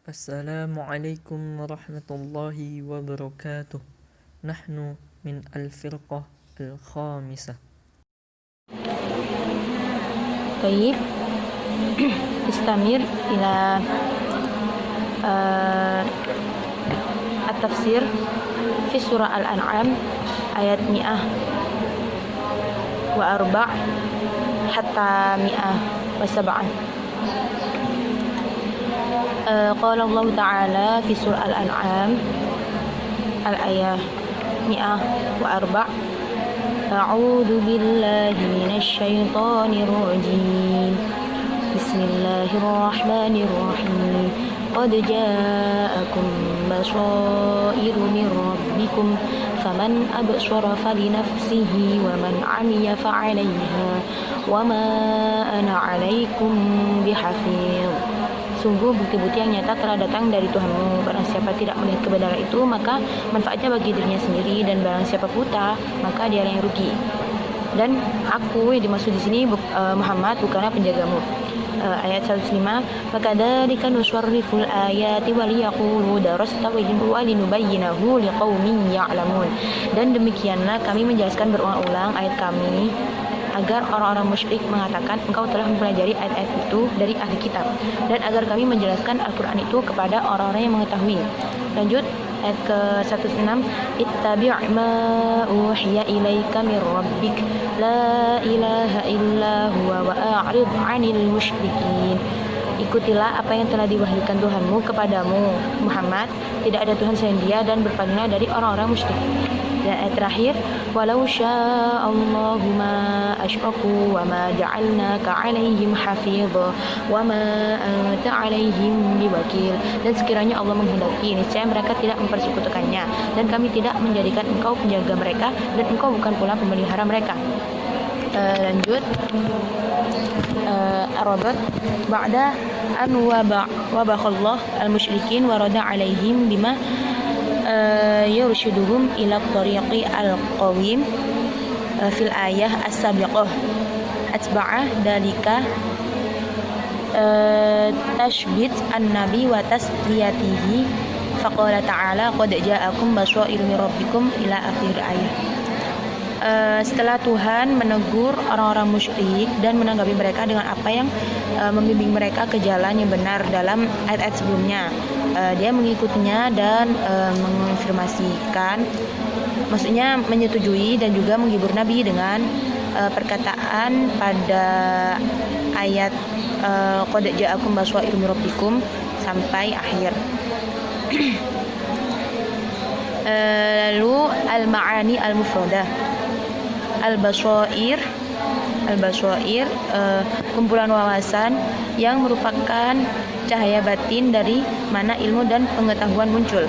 Assalamualaikum warahmatullahi wabarakatuh. Nahnu min al-firqah al-khamisah. طيب استمر إلى التفسير في سورة الأنعام آيات 104 حتى 107. قال الله تعالى في سورة الأنعام الآية 104 أعوذ بالله من الشيطان الرجيم بسم الله الرحمن الرحيم قد جاءكم بصائر من ربكم فمن أبصر فلنفسه ومن عمي فعليها وما أنا عليكم بحفيظ. Sungguh bukti-bukti yang nyata telah datang dari Tuhanmu. Barang siapa tidak melihat kebenaran itu, maka manfaatnya bagi dirinya sendiri, dan barang siapa buta, maka dia yang rugi. Dan aku yang dimaksud di sini Muhammad bukanlah penjagamu. Ayat 105, fakadzalika nusarriful ayati waliyaqulu darasta wa linubayyinahu liqaumin ya'lamun. Dan demikianlah kami menjelaskan berulang-ulang ayat kami agar orang-orang musyrik mengatakan engkau telah mempelajari ayat-ayat itu dari ahli kitab, dan agar kami menjelaskan Al-Quran itu kepada orang-orang yang mengetahui. Lanjut ayat ke-106, ittabi' ma uhiya ilaika min rabbik la ilaha illa huwa wa a'rid 'anil musyrikin. Ikutilah apa yang telah diwahyukan Tuhanmu kepadamu Muhammad, tidak ada Tuhan selain Dia, dan berpalinglah dari orang-orang musyrik. Dan ayat terakhir, walau sya'allahu ma asyraku wa ma ja'alnaka 'alaihim hafidha wa ma anta 'alaihim biwakil. Dan sekiranya Allah menghendaki, niscaya mereka tidak mempersekutukannya, dan kami tidak menjadikan engkau penjaga mereka, dan engkau bukan pula pemelihara mereka. Lanjut Ar-Rabat, ba'da an wabakhallah al-musyrikin wa rada 'alaihim bima yurshiduhum ila tariqi al-qawim fil ayah as-sabiqah atba'a dalika tashbit an-nabi wa tasdiyatihi faqala ta'ala qad ja'akum basairu min rabbikum ila akhir ayat. Setelah Tuhan menegur orang-orang musyrik dan menanggapi mereka dengan apa yang membimbing mereka ke jalan yang benar dalam ayat-ayat sebelumnya, dia mengikutinya dan mengonfirmasikan, maksudnya menyetujui dan juga menghibur Nabi dengan perkataan pada ayat qad ja'akum basairu min rabbikum sampai akhir. Lalu al-ma'ani al-mufradah. Al-basair kumpulan wawasan yang merupakan cahaya batin dari mana ilmu dan pengetahuan muncul.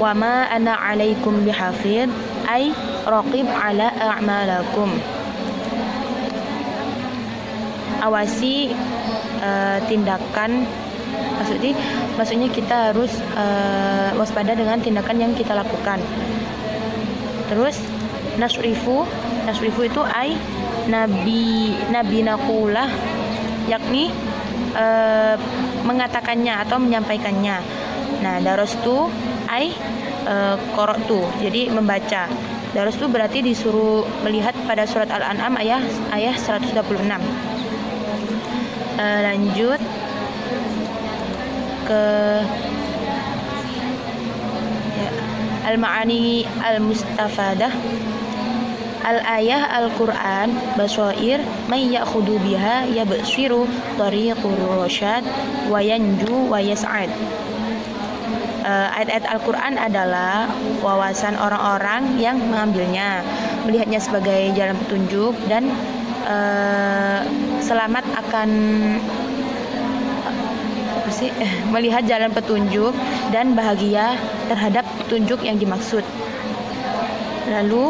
Wa ma ana 'alaikum bihafidh ay raqib 'ala a'malakum. Awasi tindakan, maksudnya kita harus waspada dengan tindakan yang kita lakukan. Terus nasrifu itu ay nabi nakulah, yakni mengatakannya atau menyampaikannya. Nah, darastu ay qara'tu, jadi membaca. Darastu berarti disuruh melihat pada surat Al-An'am ayat 126. Lanjut ke al-ma'ani al-mustafadah. Al-ayah al-Quran basair may ya'khudu biha yabshiru tariqur rasyad wa yanju wa yas'ad. Ayat-ayat Al-Quran adalah wawasan orang-orang yang mengambilnya, melihatnya sebagai jalan petunjuk, dan selamat akan melihat jalan petunjuk dan bahagia terhadap petunjuk yang dimaksud. Lalu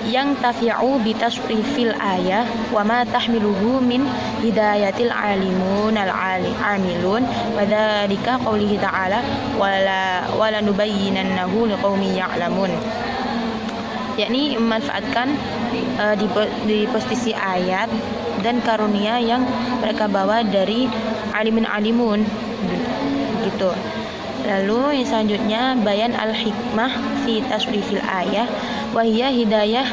yang tafi'u bitasrifil ayah wa ma tahmiluhu min hidayatil alimun al-amilun wa dzalika qoulihi ta'ala wala nubayyinannahu liqaumin ya'lamun, yakni memanfaatkan di posisi ayat dan karunia yang mereka bawa dari alimun gitu. Lalu yang selanjutnya bayan al-hikmah fi tasrifil ayah wa hiya hidayah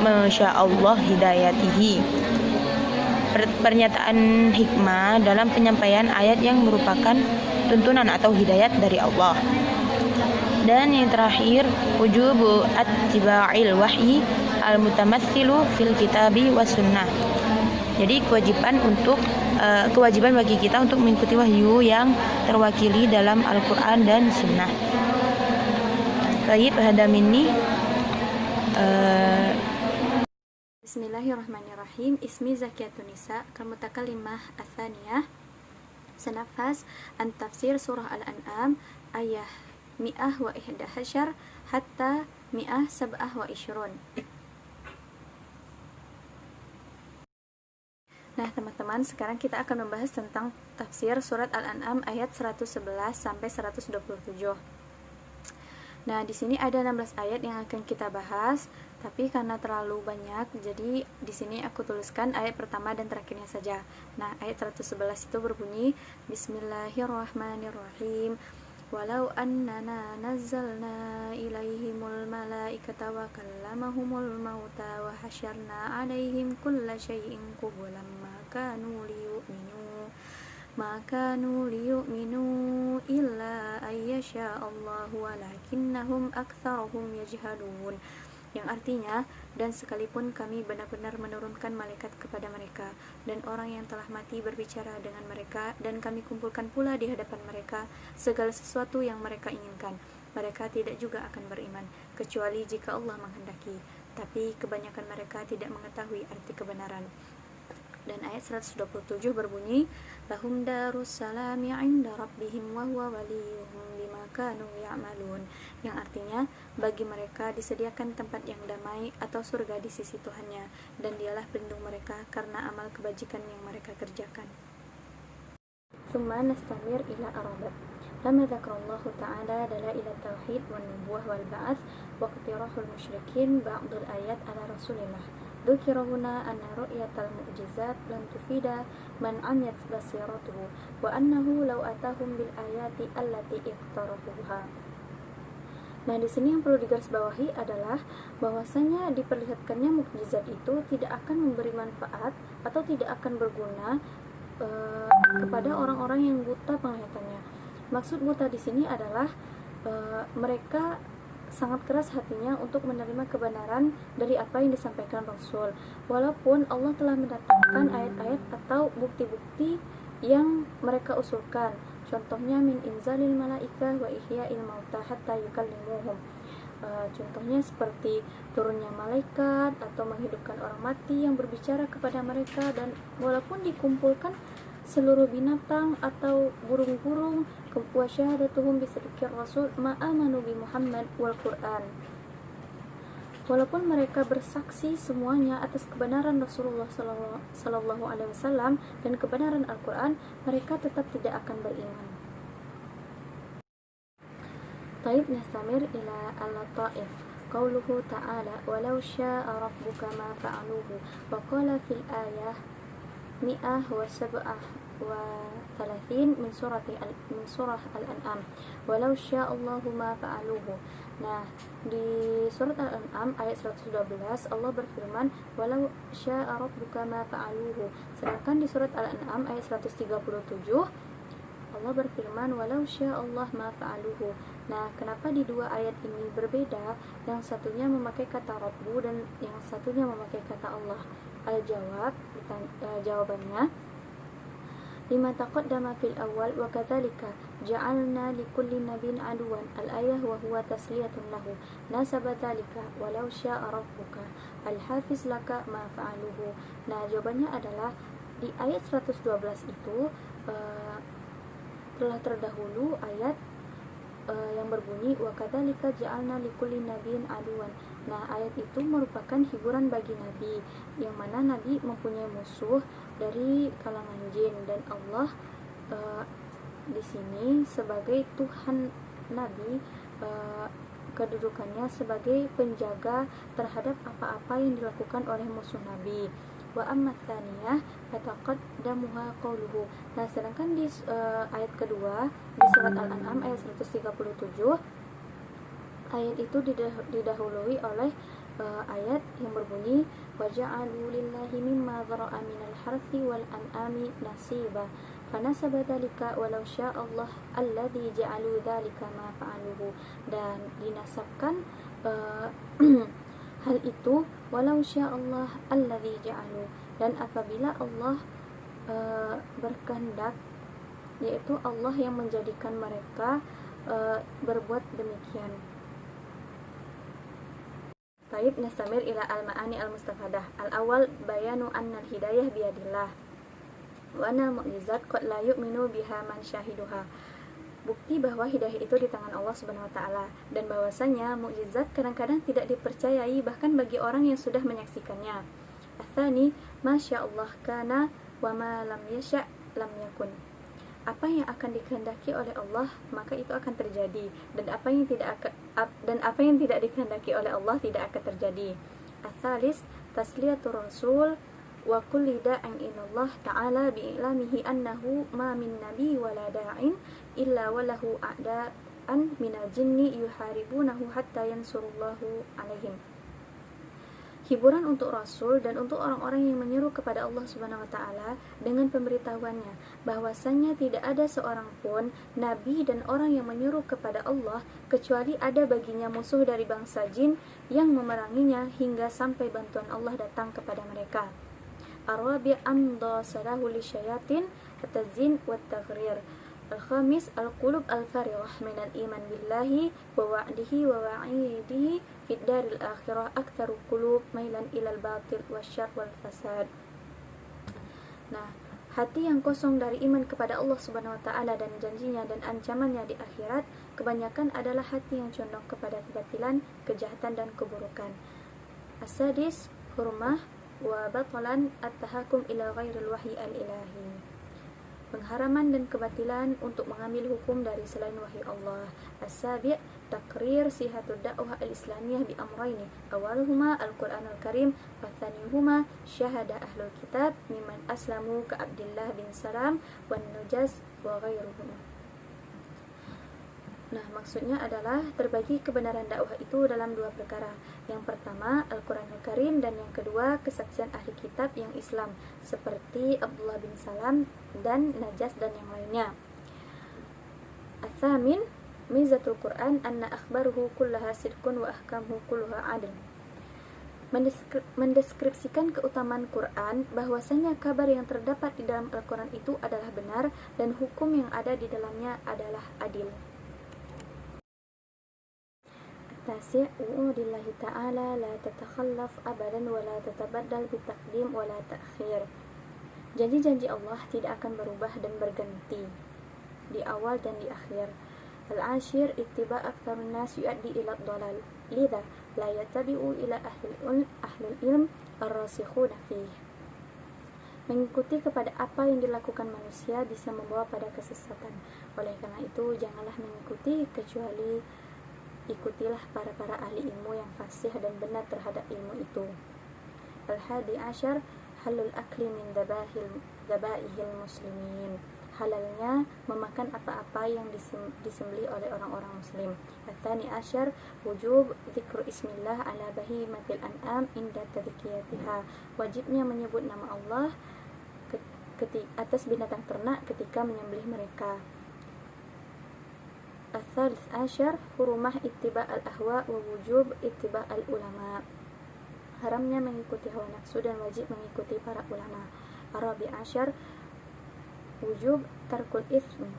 masya Allah hidayatihi. Pernyataan hikmah dalam penyampaian ayat yang merupakan tuntunan atau hidayat dari Allah. Dan yang terakhir wujubu attiba'il wahyi al-mutamatsilu fil kitabi was sunnah. Jadi kewajiban bagi kita untuk mengikuti wahyu yang terwakili dalam Al-Quran dan Sunnah. Baik, hada minni. Bismillahirrahmanirrahim. Ismi Zakiyatun Nisa, Kalmutakalimah Athaniyah. Sanafas an tafsir surah Al-An'am ayah mi'ah wa ihda hasyar hatta mi'ah sab'ah wa ishrun. Nah teman-teman, sekarang kita akan membahas tentang tafsir surat Al-An'am ayat 111 sampai 127. Nah, di sini ada 16 ayat yang akan kita bahas, tapi karena terlalu banyak, jadi di sini aku tuliskan ayat pertama dan terakhirnya saja. Nah, ayat 111 itu berbunyi Bismillahirrahmanirrahim. Walau annana nazzalna ilaihimul malaikata wa kallamahumul mauta wa hasyarna alaihim kulla syai'in qubulan ma kanu liyu'minu illa ayyasha Allahu walakinnahum aktsaruhum yajhadun. Yang artinya, dan sekalipun kami benar-benar menurunkan malaikat kepada mereka, dan orang yang telah mati berbicara dengan mereka, dan kami kumpulkan pula di hadapan mereka segala sesuatu yang mereka inginkan, mereka tidak juga akan beriman, kecuali jika Allah menghendaki. Tapi kebanyakan mereka tidak mengetahui arti kebenaran. Dan ayat 127 berbunyi lahum darus salami 'inda rabbihim wa huwa waliyuhum bima kanu ya'malun, yang artinya bagi mereka disediakan tempat yang damai atau surga di sisi Tuhannya, dan dialah pelindung mereka karena amal kebajikan yang mereka kerjakan. Tsumma nastamir ila arabat. Lama dzakarallahu ta'ala dalail at-tauhid wan nubuwah wal ba'ats wa iqtirahul musyrikin ba'dul ayat ala Rasulillah. Dzukira huna anna ru'yatal mu'jizat lam tufida man 'amiyat basiratuhu wa annahu law atahum bil ayati allati iqtarafuha. Nah, di sini yang perlu digarisbawahi adalah bahwasanya diperlihatkannya mukjizat itu tidak akan memberi manfaat atau tidak akan berguna kepada orang-orang yang buta penglihatannya. Maksud buta di sini adalah mereka sangat keras hatinya untuk menerima kebenaran dari apa yang disampaikan Rasul, walaupun Allah telah mendatangkan ayat-ayat atau bukti-bukti yang mereka usulkan. Contohnya min inzalil malaikah wa ihya'il mauta hatta yukallimuhum. Contohnya seperti turunnya malaikat atau menghidupkan orang mati yang berbicara kepada mereka, dan walaupun dikumpulkan seluruh binatang atau burung-burung, wa syahadatuhum bisidqir rasul ma amanu bi Muhammad wal Qur'an. Walaupun mereka bersaksi semuanya atas kebenaran Rasulullah sallallahu alaihi wasallam dan kebenaran Al-Qur'an, mereka tetap tidak akan beriman. Taib nastamir ila al-ta'if. Qauluhu ta'ala walau syaa rabbuka ma fa'aluhu wa qala fil ayah mi'ah wa sab'ah wa thalathin min surah Al-An'am walau syaa Allahu ma fa'aluhu. Nah, di surat Al-An'am ayat 112 Allah berfirman walau syaa rabbuka ma fa'aluhu. Sedangkan di surat Al-An'am ayat 137 Allah berfirman walau syaa Allah ma fa'aluhu. Nah, kenapa di dua ayat ini berbeda? Yang satunya memakai kata Rabbu dan yang satunya memakai kata Allah. Al-jawab, jawabannya lima taqaddama fil awal wa kadzalika ja'alna likulli nabiyyin aduwan al-ayah wa huwa tasliyatun lahu nasaba dzalika walau syaa rabbuka al-hafiz laka ma fa'aluhu. Nah, jawabannya adalah di ayat 112 itu telah terdahulu ayat yang berbunyi wa kadzalika ja'alna likulli nabiyyin aduwan. Nah, ayat itu merupakan hiburan bagi Nabi, yang mana Nabi mempunyai musuh dari kalangan jin, dan Allah di sini sebagai Tuhan Nabi, kedudukannya sebagai penjaga terhadap apa-apa yang dilakukan oleh musuh Nabi. Wa amma tsaniyah fataqaddamuha qawluhu. Nah, sedangkan di ayat kedua di surat Al-An'am ayat 137, ayat itu didahului oleh ayat yang berbunyi waja'alu lillahi mimma dhara'a minal harthi wal an'ami nasiba fanasaba dzalika walau sya'allah alladzi ja'alu dzalika ma fa'aluhu, dan dinasabkan hal itu walau sya'allah alladzi ja'alu, dan apabila Allah berkehendak, yaitu Allah yang menjadikan mereka berbuat demikian. Taib nastamir ila al-ma'ani al-mustafadah. Al-awwal bayanu anna al-hidayah biyadillah wa anna al-mu'jizat qad la yu'minu biha man syahiduha. Bukti bahwa hidayah itu di tangan Allah Subhanahu wa taala, dan bahwasanya mukjizat kadang-kadang tidak dipercayai bahkan bagi orang yang sudah menyaksikannya. Atsani masyaallah kana wa ma lam yasha lam yakun. Apa yang akan dikehendaki oleh Allah maka itu akan terjadi, dan apa yang tidak dikehendaki oleh Allah tidak akan terjadi. Ats-tsalis tasliyatur rasul wa kulli da'in ilallah ta'ala bi'ilamihi annahu ma min nabi wala da'in illa walahu a'da'an minal jinni yuharibunahu hatta yansurullahu alaihim. Hiburan untuk Rasul dan untuk orang-orang yang menyeru kepada Allah Subhanahu wa taala dengan pemberitahuannya bahwasanya tidak ada seorang pun nabi dan orang yang menyeru kepada Allah kecuali ada baginya musuh dari bangsa jin yang memeranginya hingga sampai bantuan Allah datang kepada mereka. Ar-rabi' amda salahu lisyayatin at-tazin wat-taghrir. Al-khamis al-qulub al-farihah min al-iman billahi wa wa'dihi wa wa'idihi fid daril akhirah aktsaru qulub mailan ilal batil wasyarr wal fasad. Nah, hati yang kosong dari iman kepada Allah Subhanahu wa taala dan janjinya dan ancamannya di akhirat kebanyakan adalah hati yang condong kepada kebatilan, kejahatan dan keburukan. As-sadis hurmah wa batalan at-tahakum ila ghairil wahyi al-ilahi. Pengharaman dan kebatilan untuk mengambil hukum dari selain wahyu Allah. As-sabi' takrir sihatud da'wah al-islamiyah bi amrayni. Awaluhuma al-Qur'anul Karim wa thaniyuhuma syahada ahlul kitab mimman aslamu ka Abdullah bin Salam wan Nujas wa ghairuhuma. Nah, maksudnya adalah terbagi kebenaran dakwah itu dalam dua perkara. Yang pertama, Al-Quranul Karim, dan yang kedua, kesaksian ahli kitab yang Islam, seperti Abdullah bin Salam dan Najas dan yang lainnya. Ats-tsamin, mizatul Quran anna akhbaruhu kullaha sidqun wa ahkamuhu kulluha adl. Mendeskripsikan keutamaan Quran, bahwasanya kabar yang terdapat di dalam Al-Quran itu adalah benar dan hukum yang ada di dalamnya adalah adil. Tasi' wu'udillahi ta'ala la tatakhallaf abadan wa la tatabaddal bitaqdim wa la ta'khir. Janji-janji Allah tidak akan berubah dan berganti di awal dan di akhir. Al-ashir ittiba' aktsarun nas yu'addi ila ad-dhalal lidha la yattabi'u ila ahlul ilm ar-rasikhuna fihi. Mengikuti kepada apa yang dilakukan manusia bisa membawa pada kesesatan. Oleh karena itu janganlah mengikuti kecuali ikutilah para ahli ilmu yang fasih dan benar terhadap ilmu itu. Al-hadi asyar halul akli min dhabaihil muslimin. Halalnya memakan apa-apa yang disembelih oleh orang-orang muslim. At-tani asyar wujub dzikru ismillah ala bahimatil an'am inda tadhkiyatiha. Wajibnya menyebut nama Allah atas binatang ternak ketika menyembelih mereka. Al-thalith asyar hurumah ittiba' al-ahwa wa wujub ittiba' al-ulama. Haramnya mengikuti hawa nafsu dan wajib mengikuti para ulama. Ar-rabi' asyar wujub tarkul itsm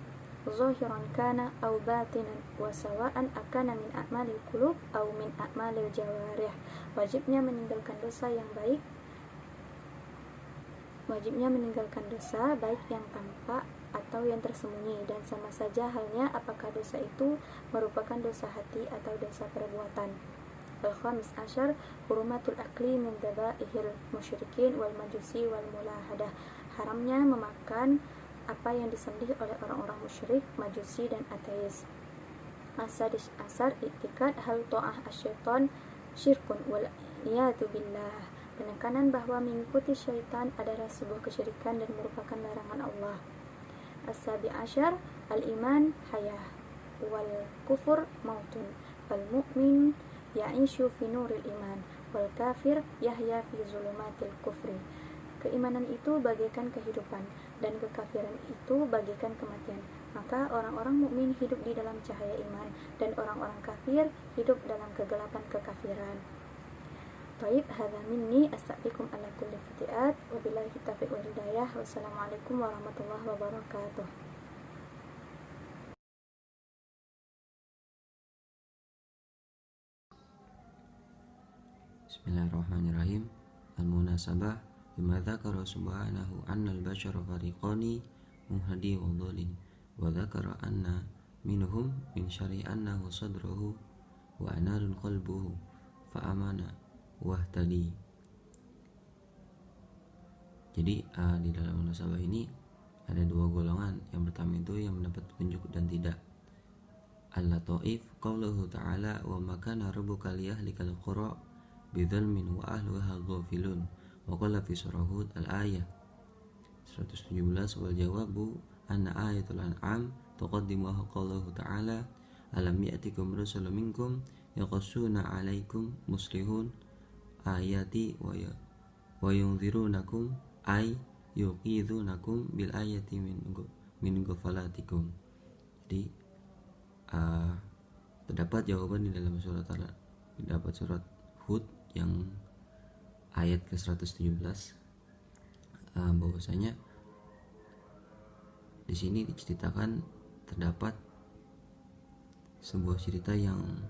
zahiran kana aw batinan wa sawa'an akana min a'malil qulub aw min a'malil jawarih. Wajibnya meninggalkan dosa baik yang tampak atau yang tersembunyi, dan sama saja halnya apakah dosa itu merupakan dosa hati atau dosa perbuatan. Al-khamis asyar hurumatul akli min dhabaihil musyrikin wal majusi wal mulahadah. Haramnya memakan apa yang disembelih oleh orang-orang musyrik, majusi dan ateis. As-sadis asar i'tikad hal ta'ah asyaiton syirkun wal iyadu billah. Penekanan bahwa mengikuti syaitan adalah sebuah kesyirikan dan merupakan larangan Allah. As-sabi asyar, al-iman hayah, wal kufur mautun, wal mu'min ya'ishu fi nuril iman, wal kafir yahya fi zulumatil kufri. Keimanan itu bagaikan kehidupan, dan kekafiran itu bagaikan kematian. Maka orang-orang mukmin hidup di dalam cahaya iman, dan orang-orang kafir hidup dalam kegelapan kekafiran. Baik, hadza minni astagfirukum ala kulli khati'at wa billahi taufiq wal hidayah. Wassalamualaikum warahmatullahi wabarakatuh. Bismillahirrahmanirrahim. Al-munasabah bima dzakara subhanahu annal bashara fariqani muhdi wa dhalin wa dzakara anna minhum min syari annahu sadruhu wa anarun qalbuhu fa amana wahtadi. Jadi di dalam munasabah ini ada dua golongan. Yang pertama itu yang mendapat petunjuk dan tidak. Al-Lataif qauluhu ta'ala wa makana rabbuka liyahlikal qura bidzalmin wa ahluha ghafilun wa qala fi surah Hud al-ayah 117 wal jawabu anna ayatul an'am tuqaddimu qauluhu ta'ala alam ya'tikum rusulun minkum yaqassuna 'alaikum muslihun ayati wa yunzirunakum ay yuqidhunakum bil ayati min ghafalatikum. Jadi terdapat jawaban di dalam surat Hud yang ayat ke-117 bahwasanya di sini diceritakan terdapat sebuah cerita yang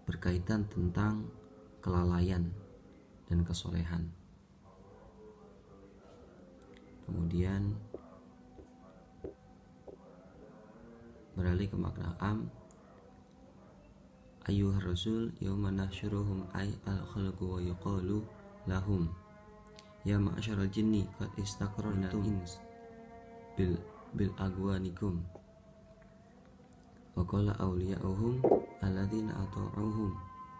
berkaitan tentang kelalaian dan kesolehan. Kemudian beralih ke makna am, ayyuhar rasul yawma nahsyuruhum ay al-khalqu wa yuqalu lahum ya ma'syaral jinni qad istaqrartum ins bil agwanikum wa qala awliya'uhum alladzina ata'uhum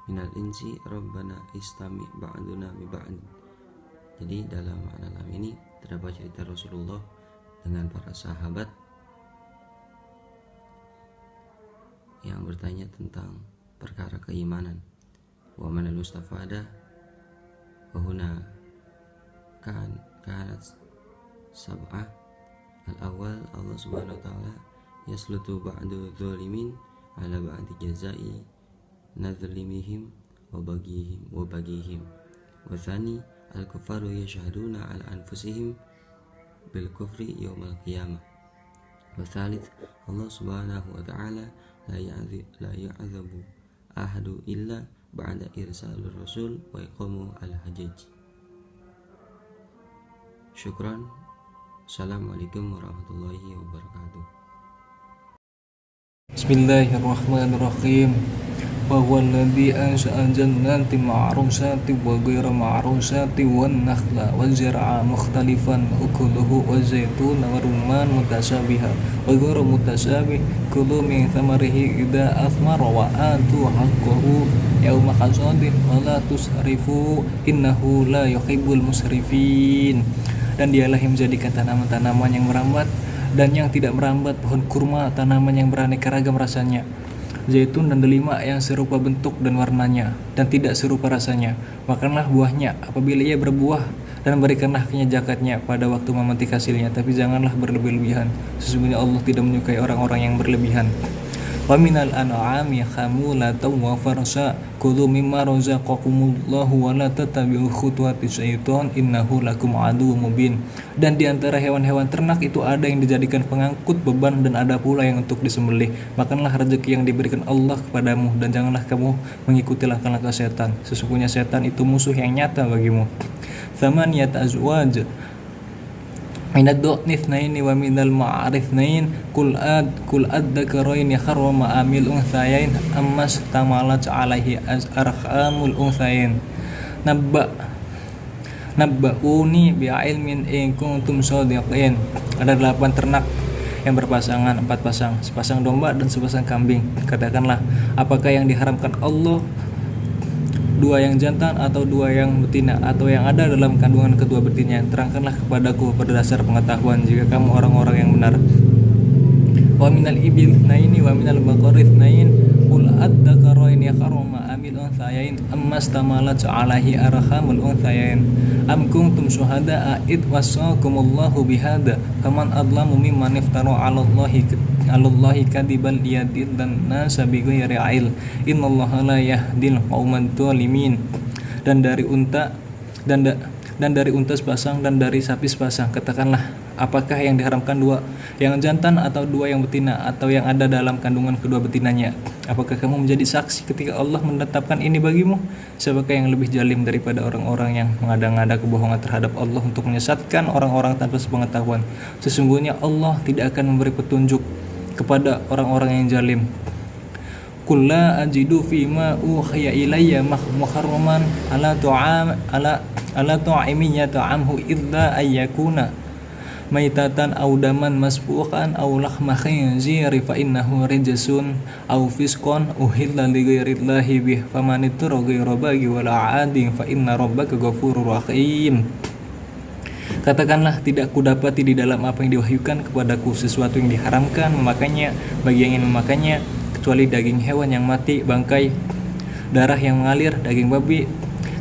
minal insi rabbana istami' ba'duna bi ba'd. Jadi dalam makna lam ini terdapat cerita Rasulullah dengan para sahabat yang bertanya tentang perkara keimanan. Wa manal mustafada wa huna kanat sab'ah. Al-awwal Allah Subhanahu wa taala yaslutu ba'du dzalimin ala ba'di jazai nadhlimihim wa bagihim. Wa thani al-kufaru yashhaduna ala anfusihim bil kufri yaumal qiyamah. Wa thalith Allah Subhanahu wa taala la ya'adzabu ahadu illa ba'da irsalur rasul wa iqamu al-hajjaj. Syukran. Assalamualaikum warahmatullahi wabarakatuh. Bismillahirrahmanirrahim. Wa huwa alladhi ansha'a jannati ma'rusati wa ghayra ma'rusati wan nakhla wa zar'a mukhtalifan ukuluhu wa zaituna wa rumman mutasabiha wa ghayra mutasabih kulu min thamarihi idza athmara wa atu haqqahu yawma hasadih wa la tusrifu innahu la yuhibbul musrifin. Dan dialah yang menjadikan tanaman-tanaman yang merambat dan yang tidak merambat, pohon kurma, tanaman yang beraneka ragam rasanya, zaitun dan delima yang serupa bentuk dan warnanya dan tidak serupa rasanya. Makanlah buahnya apabila ia berbuah dan berikanlah kenya zakatnya pada waktu memetik hasilnya, tapi janganlah berlebih-lebihan. Sesungguhnya Allah tidak menyukai orang-orang yang berlebihan. Wa minal an'ami hamulatan wa farsa kulu mimma razaqakumullahu wa la tattabi'u khutuwatis syaitan innahu lakum aduwwum mubin. Dan di antara hewan-hewan ternak itu ada yang dijadikan pengangkut beban dan ada pula yang untuk disembelih. Makanlah rezeki yang diberikan Allah kepadamu dan janganlah kamu mengikuti langkah-langkah setan. Sesungguhnya setan itu musuh yang nyata bagimu. Thamaniyat azwaj minad du'ni ithnaini wa minal ma'arif ithnain kul ad-dzakaraini harrama amil unthayain ammas tamalat alaihi arhamul unthayain nabba'uni bi'ilmin in kuntum shadiqin. Ada 8 ternak yang berpasangan, 4 pasang, sepasang domba dan sepasang kambing. Katakanlah, apakah yang diharamkan Allah dua yang jantan atau dua yang betina atau yang ada dalam kandungan kedua betinanya. Terangkanlah kepadaku pada dasar pengetahuan jika kamu orang-orang yang benar. Wa minal ibil naini wa minal baqari nain qul ad-dzakaraini harrama amil unthayain amastamalat alaihi arhamul unthayain am kuntum syuhada'a id wasaqakumullahu bihada faman adlamu mimman iftara 'ala Allahi kadiban liyadillan nasa bighairi ilm innallaha la yahdil qauman dzalimin. Dan dari unta dan dari unta sepasang dan dari sapi sepasang. Katakanlah, apakah yang diharamkan dua yang jantan atau dua yang betina atau yang ada dalam kandungan kedua betinanya? Apakah kamu menjadi saksi ketika Allah menetapkan ini bagimu? Siapakah yang lebih zalim daripada orang-orang yang mengada-ngada kebohongan terhadap Allah untuk menyesatkan orang-orang tanpa sepengetahuan? Sesungguhnya Allah tidak akan memberi petunjuk kepada orang-orang yang zalim. Qul la ajidu fima uhiya ilayya muharraman ala ta'imi yata'amhu illa ayyakuna maitatan aw daman masfuqan aw lahma khinziri fa innahu rijsun aw fisqan uhilla li ghairillahi bih faman ittara ghayra baghi wala 'adin fa inna rabbaka ghafurur rahim. Katakanlah, tidak kudapati di dalam apa yang diwahyukan kepadaku sesuatu yang diharamkan memakannya bagi yang ingin memakannya, kecuali daging hewan yang mati, bangkai, darah yang mengalir, daging babi,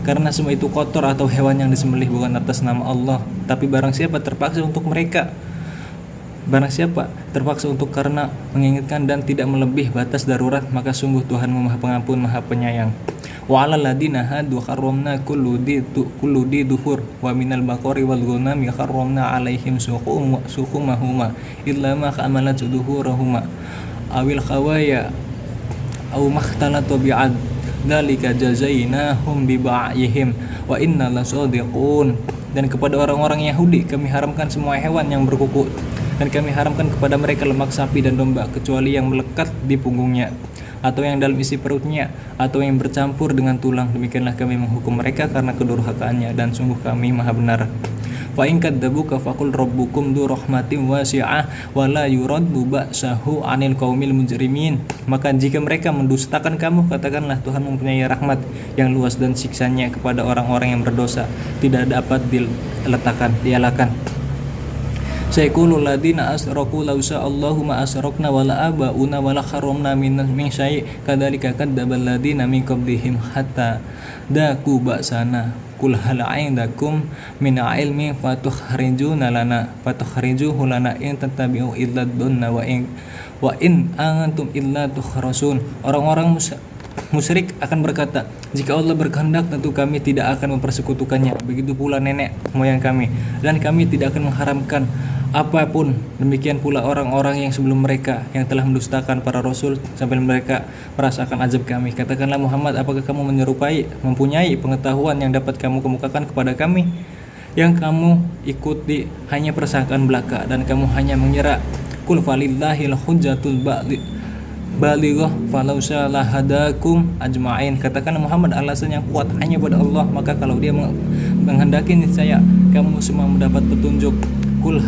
karena semua itu kotor atau hewan yang disembelih bukan atas nama Allah. Tapi barang siapa terpaksa untuk karena menginginkan dan tidak melebih batas darurat, maka sungguh Tuhanmu Maha Pengampun, Maha Penyayang. Wa 'alal ladina hadu harramna kullu di duhur wa minal baqari wal ghanami harramna 'alaihim suqumahuma illa ma hamalat duhurahuma awil khawaya aw makhtalatu bi'ad dzalika jazainahum bi ba'yihim wa inna lasadiqun. Dan kepada orang-orang Yahudi kami haramkan semua hewan yang berkuku, dan kami haramkan kepada mereka lemak sapi dan domba kecuali yang melekat di punggungnya atau yang dalam isi perutnya atau yang bercampur dengan tulang. Demikianlah kami menghukum mereka karena kedurhakaannya, dan sungguh kami Maha benar. Fa in kadzabuka faqul rabbukum dzu rahmatin wasi'ah wa la yuraddu ba'sahu 'anil qaumil mujrimin. Maka jika mereka mendustakan kamu, katakanlah Tuhan mempunyai rahmat yang luas dan siksanya kepada orang-orang yang berdosa tidak dapat dielakkan. Sayqulul ladina asraku law sa'allahu ma asrakna wala abauna wala kharamna min syai' kadzalika kadzdzabal ladina min qablihim hatta daku ba'sana qul hal 'indakum min ilmin fatukhrijuna lana in tattabi'u illa dhanna wa in antum illa tukhrasun. Orang-orang musyrik akan berkata, jika Allah berkehendak tentu kami tidak akan mempersekutukannya, begitu pula nenek moyang kami, dan kami tidak akan mengharamkan apapun. Demikian pula orang-orang yang sebelum mereka yang telah mendustakan para rasul sampai mereka merasakan azab kami. Katakanlah Muhammad, apakah kamu mempunyai pengetahuan yang dapat kamu kemukakan kepada kami? Yang kamu ikuti hanya persangkaan belaka dan kamu hanya mengira. Qul falillahil hujjatul balighah falau sya'alahadakum ajma'in. Katakanlah Muhammad, alasan yang kuat hanya pada Allah, maka kalau dia menghendaki niscaya kamu semua mendapat petunjuk. Kul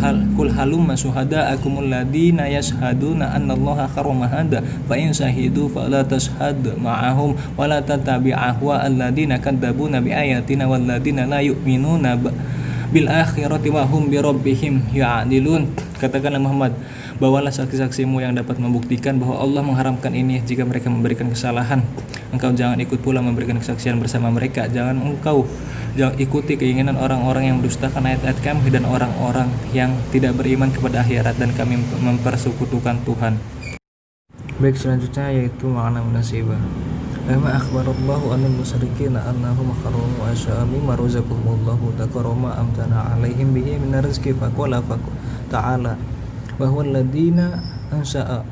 halumma syuhada'akumul ladina yashhaduna annallaha harrama hada fa in syahidu fala tashhad ma'ahum wa la tattabi' ahwa alladina kadzdzabuna bi ayatina wal ladina la yu'minuna bil akhirati wa hum bi rabbihim ya'dilun. Katakanlah Muhammad, bawalah saksi-saksimu yang dapat membuktikan bahwa Allah mengharamkan ini jika mereka memberikan kesalahan. Engkau jangan ikut pula memberikan kesaksian bersama mereka. Jangan ikuti keinginan orang-orang yang mendustakan ayat-ayat kami dan orang-orang yang tidak beriman kepada akhirat, dan kami mempersekutukan Tuhan. Baik, selanjutnya yaitu makna munasibah. Kama akhbarallahu anil musyrikin annahum harramu asya'a mimma razaqahumullahu takarrama amtana 'alaihim bihi min rizqi faqala ta'ala wa huwa alladhina ansha'a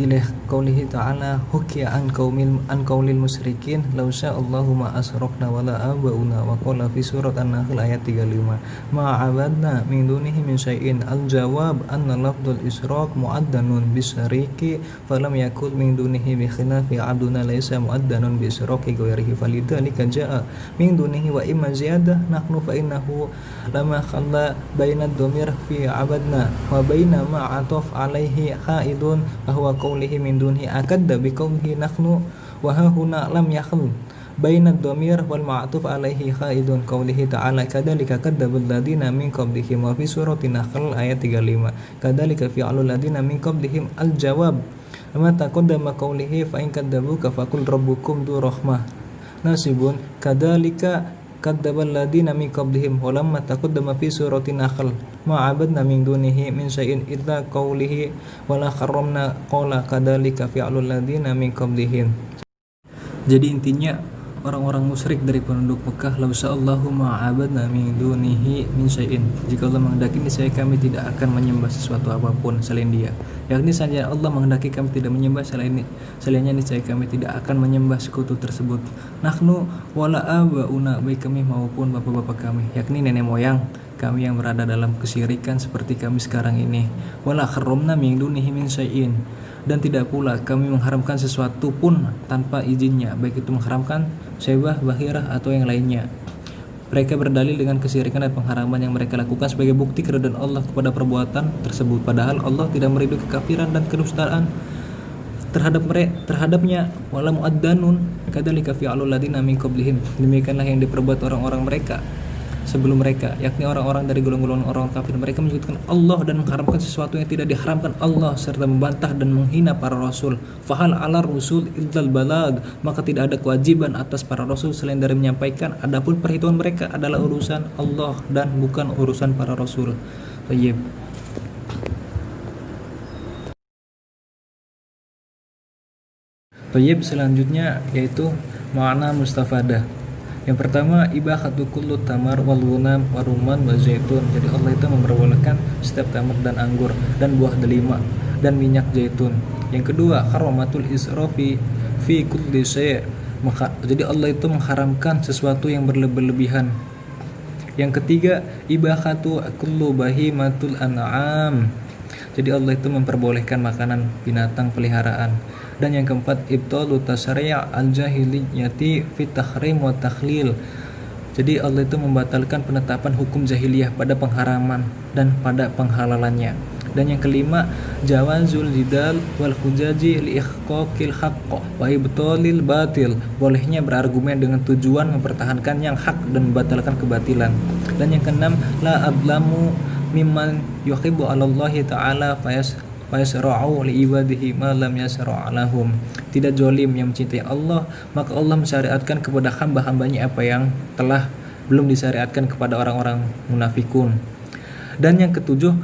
ilaih qaulihi ta'ala hukiya an qaulil musyrikin law sya'allahu ma asrakna wala abauna wa qala fi surat an-nahl ayat 35 ma 'abadna min dunihi min syai'in. Al-jawab anna lafdul israk mu'addanun bisyariki falam yakul min dunihi bi khilafi 'abduna laysa mu'addanun bi israki ghairihi falidzalika ja'a min dunihi wa imma ziyadah nahnu fa innahu lama khalla baina ad-dhamir fi 'abadna wa baina ma 'ataf 'alaihi khaidun wa huwa qawlihi min dunhi akadda bi qawlihi nahnu wa hahuna lam yakhl baina ad-dhamir wal ma'tuf alaihi khaidun qaulihi ta'ala kadzalika kadzdzabal ladzina min qablihim wa fi surati Nahl ayat 35 kadzalika fi'alul ladzina min qablihim al-jawab lama taqaddama qaulihi fa in kadzabuka faqul rabbukum du rahmah nasibun kadzalika kadzdzabal ladzina min qablihim wa lamma taqaddama fi surati Nahl ma 'abadna min dunihi min syai'in illa qaulihi wa la harramna qala kadzalika fi'alul ladzina min qablihim. Jadi intinya orang-orang musyrik dari penduduk Mekah, lau sa'allahu ma'abadna min dunihi min syai'in, jika Allah menghendaki niscaya kami tidak akan menyembah sesuatu apapun selain Dia, yakni saja Allah menghendaki kami tidak menyembah selainnya niscaya kami tidak akan menyembah sekutu tersebut. Nahnu wala abauna, baik kami maupun bapak-bapak kami, yakni nenek moyang kami yang berada dalam kesyirikan seperti kami sekarang ini. Wala harramna min dunihi min syai'in, dan tidak pula kami mengharamkan sesuatu pun tanpa izinnya, baik itu mengharamkan syebah, bahirah atau yang lainnya. Mereka berdalil dengan kesyirikan dan pengharaman yang mereka lakukan sebagai bukti keridhaan Allah kepada perbuatan tersebut, padahal Allah tidak meridhoi kekafiran dan kedustaan terhadapnya. Wala muaddanun kadzalika fi'alul ladzina min qablihim, demikianlah yang diperbuat orang-orang mereka sebelum mereka, yakni orang-orang dari golongan orang kafir. Mereka menyebutkan Allah dan mengharamkan sesuatu yang tidak diharamkan Allah, serta membantah dan menghina para rasul. Fahal ala rusul illal balag, maka tidak ada kewajiban atas para rasul selain dari menyampaikan. Adapun perhitungan mereka adalah urusan Allah dan bukan urusan para rasul. Tayyib. Tayyib, selanjutnya yaitu makna mustafadah. Yang pertama, ibahatu kullu tamar wal ghunam wa rumman wa zaitun. Jadi Allah itu memperbolehkan setiap tamar dan anggur dan buah delima dan minyak zaitun. Yang kedua, haramatul israfi fi kulli syai'. Jadi Allah itu mengharamkan sesuatu yang berlebihan. Yang ketiga, ibahatu kullu bahimatul an'am. Jadi Allah itu memperbolehkan makanan binatang peliharaan. Dan yang keempat, ibtalu tasri' al-jahiliyyati fi tahrim wa takhlil. Jadi Allah itu membatalkan penetapan hukum jahiliyah pada pengharaman dan pada penghalalannya. Dan yang kelima, jawazul jidal wal hujaji li ihqaqil haqq wa ibtalil batil. Bolehnya berargumen dengan tujuan mempertahankan yang hak dan membatalkan kebatilan. Dan yang keenam, la adlamu mimman yuhibbu 'ala Allah ta'ala fayasra'u li ibadihi ma lam yasra' lahum. Tidak zalim yang mencintai Allah, maka Allah mensyariatkan kepada hamba-hambanya apa yang telah belum disyariatkan kepada orang-orang munafikun. Dan yang ketujuh,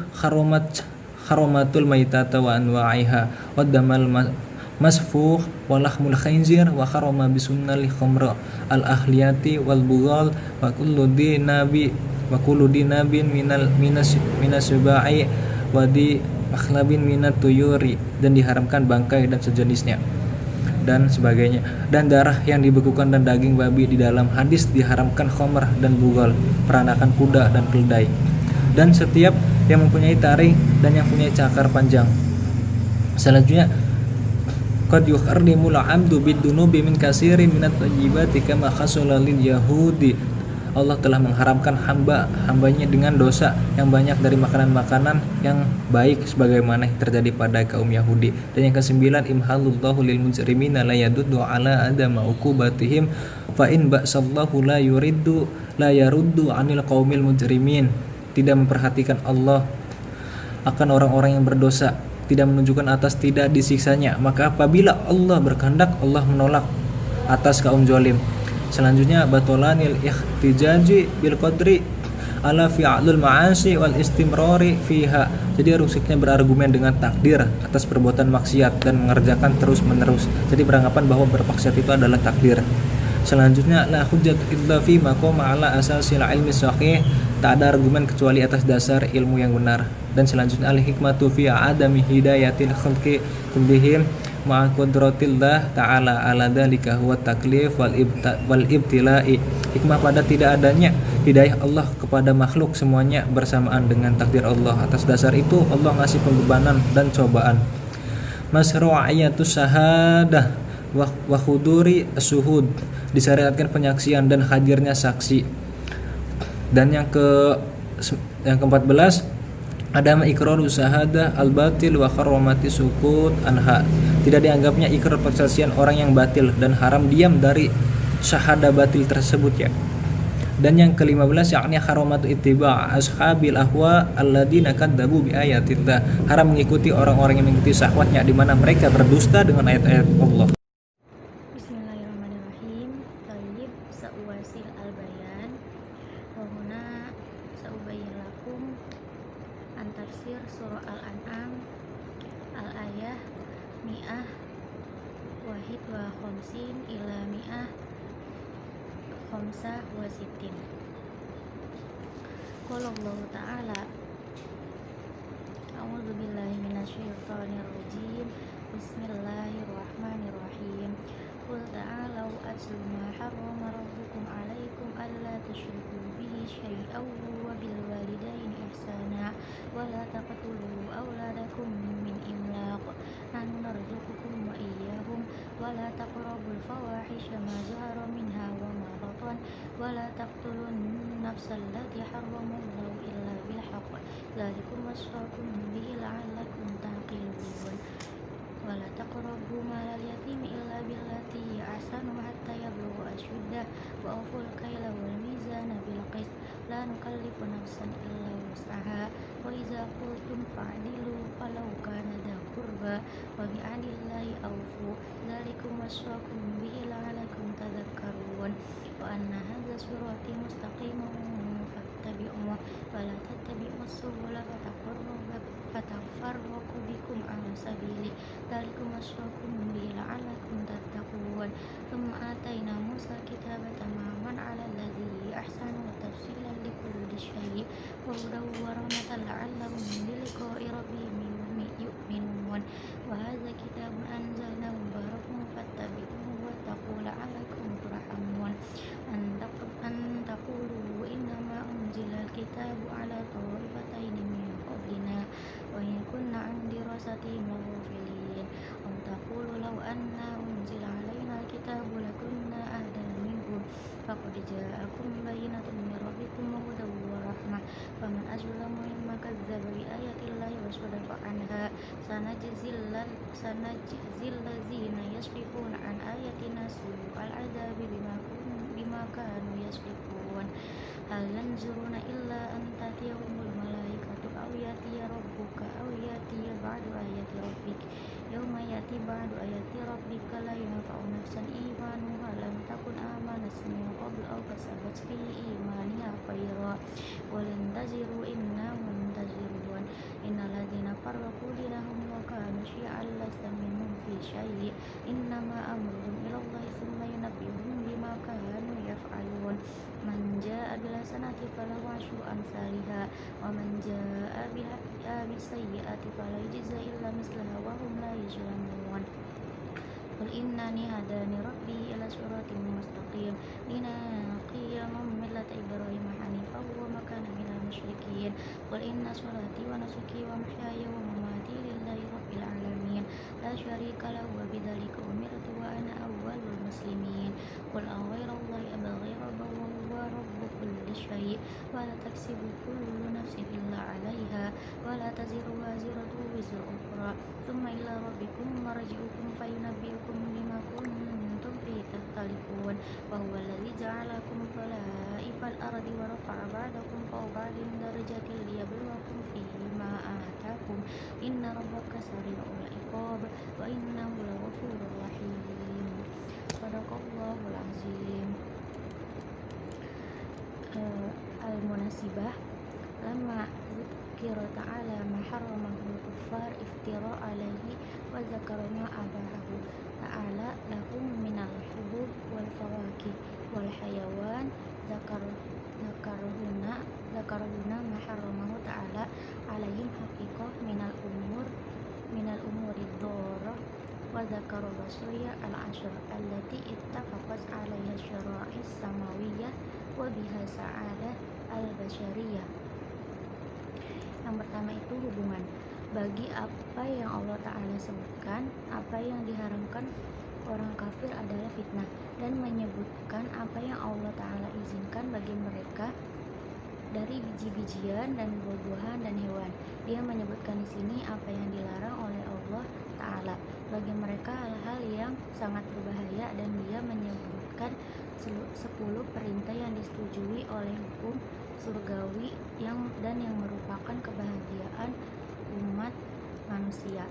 haramatul maitata wa anwa'iha wa damal masfuh wa lahmul khinzir wa harama bisunnal khamra al ahliyati wal bughal wa kullu dinabin minas subai wa di akhlabin minat tuyuri, dan diharamkan bangkai dan sejenisnya dan sebagainya, dan darah yang dibekukan dan daging babi. Di dalam hadis diharamkan khamr dan bugal, peranakan kuda dan keledai, dan setiap yang mempunyai taring dan yang mempunyai cakar panjang. Selanjutnya, qad yuharrimul 'abdu bidunubi min katsirin minat thayyibati kama khasala lil yahudi. Allah telah mengharamkan hambanya dengan dosa yang banyak dari makanan-makanan yang baik sebagaimana yang terjadi pada kaum Yahudi. Dan yang kesembilan, imhalullahu lil mujrimina la yaduddu ala adama uqubatihim fa in ba'sallahu la yaruddu anil qaumil mujrimin. Tidak memperhatikan Allah akan orang-orang yang berdosa, tidak menunjukkan atas tidak disiksanya, maka apabila Allah berkehendak, Allah menolak atas kaum zalim. Selanjutnya, batolanil ihtijaji bil qadri ala fi'lul ma'asi wal istimrari fiha. Jadi rusuknya berargumen dengan takdir atas perbuatan maksiat dan mengerjakan terus-menerus. Jadi beranggapan bahwa bermaksiat itu adalah takdir. Selanjutnya, la hujjat illa fi ma qama ala asasil ilmi sahih. Tak ada argumen kecuali atas dasar ilmu yang benar. Dan selanjutnya, al hikmatu fi adami hidayatil khalqi kullihim ma'a qudratillah ta'ala ala dzalika huwa taklif wal ibtila'i. Hikmah pada tidak adanya hidayah Allah kepada makhluk semuanya bersamaan dengan takdir Allah. Atas dasar itu Allah ngasih pembebanan dan cobaan. Masru'iyatus syahadah wa huduri as-suhud. Disyariatkan penyaksian dan hadirnya saksi. Dan yang ke-14, ada iqraru syahadah al-batil wa harramati sukut anha. Tidak dianggapnya ikrar persaksian orang yang batil dan haram diam dari syahadah batil tersebut ya. Dan yang ke-15 yakni haramatu ittiba' ashabil ahwa alladzina kadzabu bi ayatillah. Haram mengikuti orang-orang yang mengikuti syahwatnya di mana mereka berdusta dengan ayat-ayat Allah. Bismillahirrahmanirrahim. Thayyib sa'uwasil al-bayan wa huna sa'ubayyin lakum an tafsir surah al-an'am al-ayah mi'ah wahid wa khamsin ila mi'ah khamsah wa sittin. Qala Allah ta'ala a'udzu billahi minasyaitonir rajim. Bismillahirrahmanirrahim. Qul ta'alau atlu ma harrama rabbukum 'alaikum alla tusyriku bihi syai'an wa bil walidaini ihsana wa la taqtulu awladakum min imlaq nahnu narzuqukum wa iyyahum wa la taqrabul fawahisha ma zahara minha wa ma batan wa la taqtulun nafsal lati harramallahu illa bil haqq dzalikum wasaqakum bihi la'allakum taqilun. Wala taqrabu malal yatimi illa billati hiya ahsanu hatta yablugha ashuddah wa awful kayla wal mizana bil qist la nukallifu nafsan illa wus'aha wa idza qultum fa'dilu walau kana dha qurba wa bi 'adillahi awfu dzalikum wasaqakum bihi la'allakum tadhakkarun wa anna hadza sirati mustaqiman fattabi'uhu wa la tattabi'us subula fatafarraqu bikum an sabili dzalikum wasaqakum bihi la'allakum tattaqun. Tsumma atayna Musa kitaba tamaman 'ala alladzi ahsana wa tafsilan likulli syai' wa hudan wa rahmatan la'allahum bi liqa'i rabbihim yu'minun. Wa hadza kitabun anzalnahu mubarakun fattabi'uhu wattaqu la'allakum turhamun. An taqulu innama unzila al-kitabu 'ala ta'ifataini min qablina wa in kunna 'an dirasatihim laghafilin. Aw taqulu law anna unzila 'alaina al-kitabu lakunna ahda minhum faqad ja'akum bayyinatun min rabbikum wa hudan wa rahmah faman azlamu mimman kadzdzaba bi ayatillahi wa sadafa 'anha sanajzil ladzina yasfifuna 'an ayatina su'al 'adzabi bima kanu yasfifun. Hal yanzuruna illa an tatiyahumul malaikatu aw yatiya rabbuka aw yatiya ba'du ayati rabbik yawma yati ba'du ayati rabbika la yanfa'u nafsan imanuha lam takun amanat min qabl aw kasabat fi imaniha khayra walan taziru inna muntazirun. Innal ladzina farraqu dinahum wa kanu syi'an lasta minhum fi syai' innama amruhum ila Allahi tsumma yunabbi'uhum bima kanu yaf'alun. Man jaa'a bil hasanati falahu 'asyru amsalha wa man jaa'a bis sayyi'ati fala yujza illa mislaha wa hum la yuzlamun. Qul innani hadani rabbi ila siratin mustaqim qiyamam millata ibrahim hanifan wa ma kana minal musyrikin. Qul inna salati wa nusuki wa mahyaya wa mamati lillahi rabbil alamin la syarika lahu wa bidzalika umirtu wa ana awwalul muslimin. Qul aghayrallahi abghi rabban wa huwa rabbu kulli syai' wa la taksibu kullu nafsin illa 'alaiha wa la taziru waziratun wizra ukhra thumma ila rabbikum marji'ukum fayunabbi'ukum bima kuntum fihi takhtalifun. Wa huwa alladzi ja'alakum khala'ifal ardi wa rafa'a ba'dakum fawqa ba'din darajatin liyabluwakum fima ataakum inna rabbaka sari'ul iqab wa innahu laghafurur rahim. Shadaqallahul azim. Al-Munasibah lamma dzukira ta'ala ma harramahu al-kuffar iftira alaihi wa zakara ma abahahu ta'ala lahum minal hubub wal fawakih wal hayawan zakaruna ma harramahu ta'ala alaihim haqiqah minal umuri dharrah wa zakara wasaya al-ashr allati ittafaqat alaiha syara'is samawiyyah wa biha sa'adah al-basyariyah. Yang pertama itu hubungan. Bagi apa yang Allah Ta'ala sebutkan, apa yang diharamkan orang kafir adalah fitnah, dan menyebutkan apa yang Allah Ta'ala izinkan bagi mereka dari biji-bijian dan buah-buahan dan hewan. Dia menyebutkan di sini apa yang dilarang oleh Allah Ta'ala bagi mereka hal-hal yang sangat berbahaya, dan dia menyebutkan 10 perintah yang disetujui oleh hukum surgawi yang merupakan kebahagiaan umat manusia.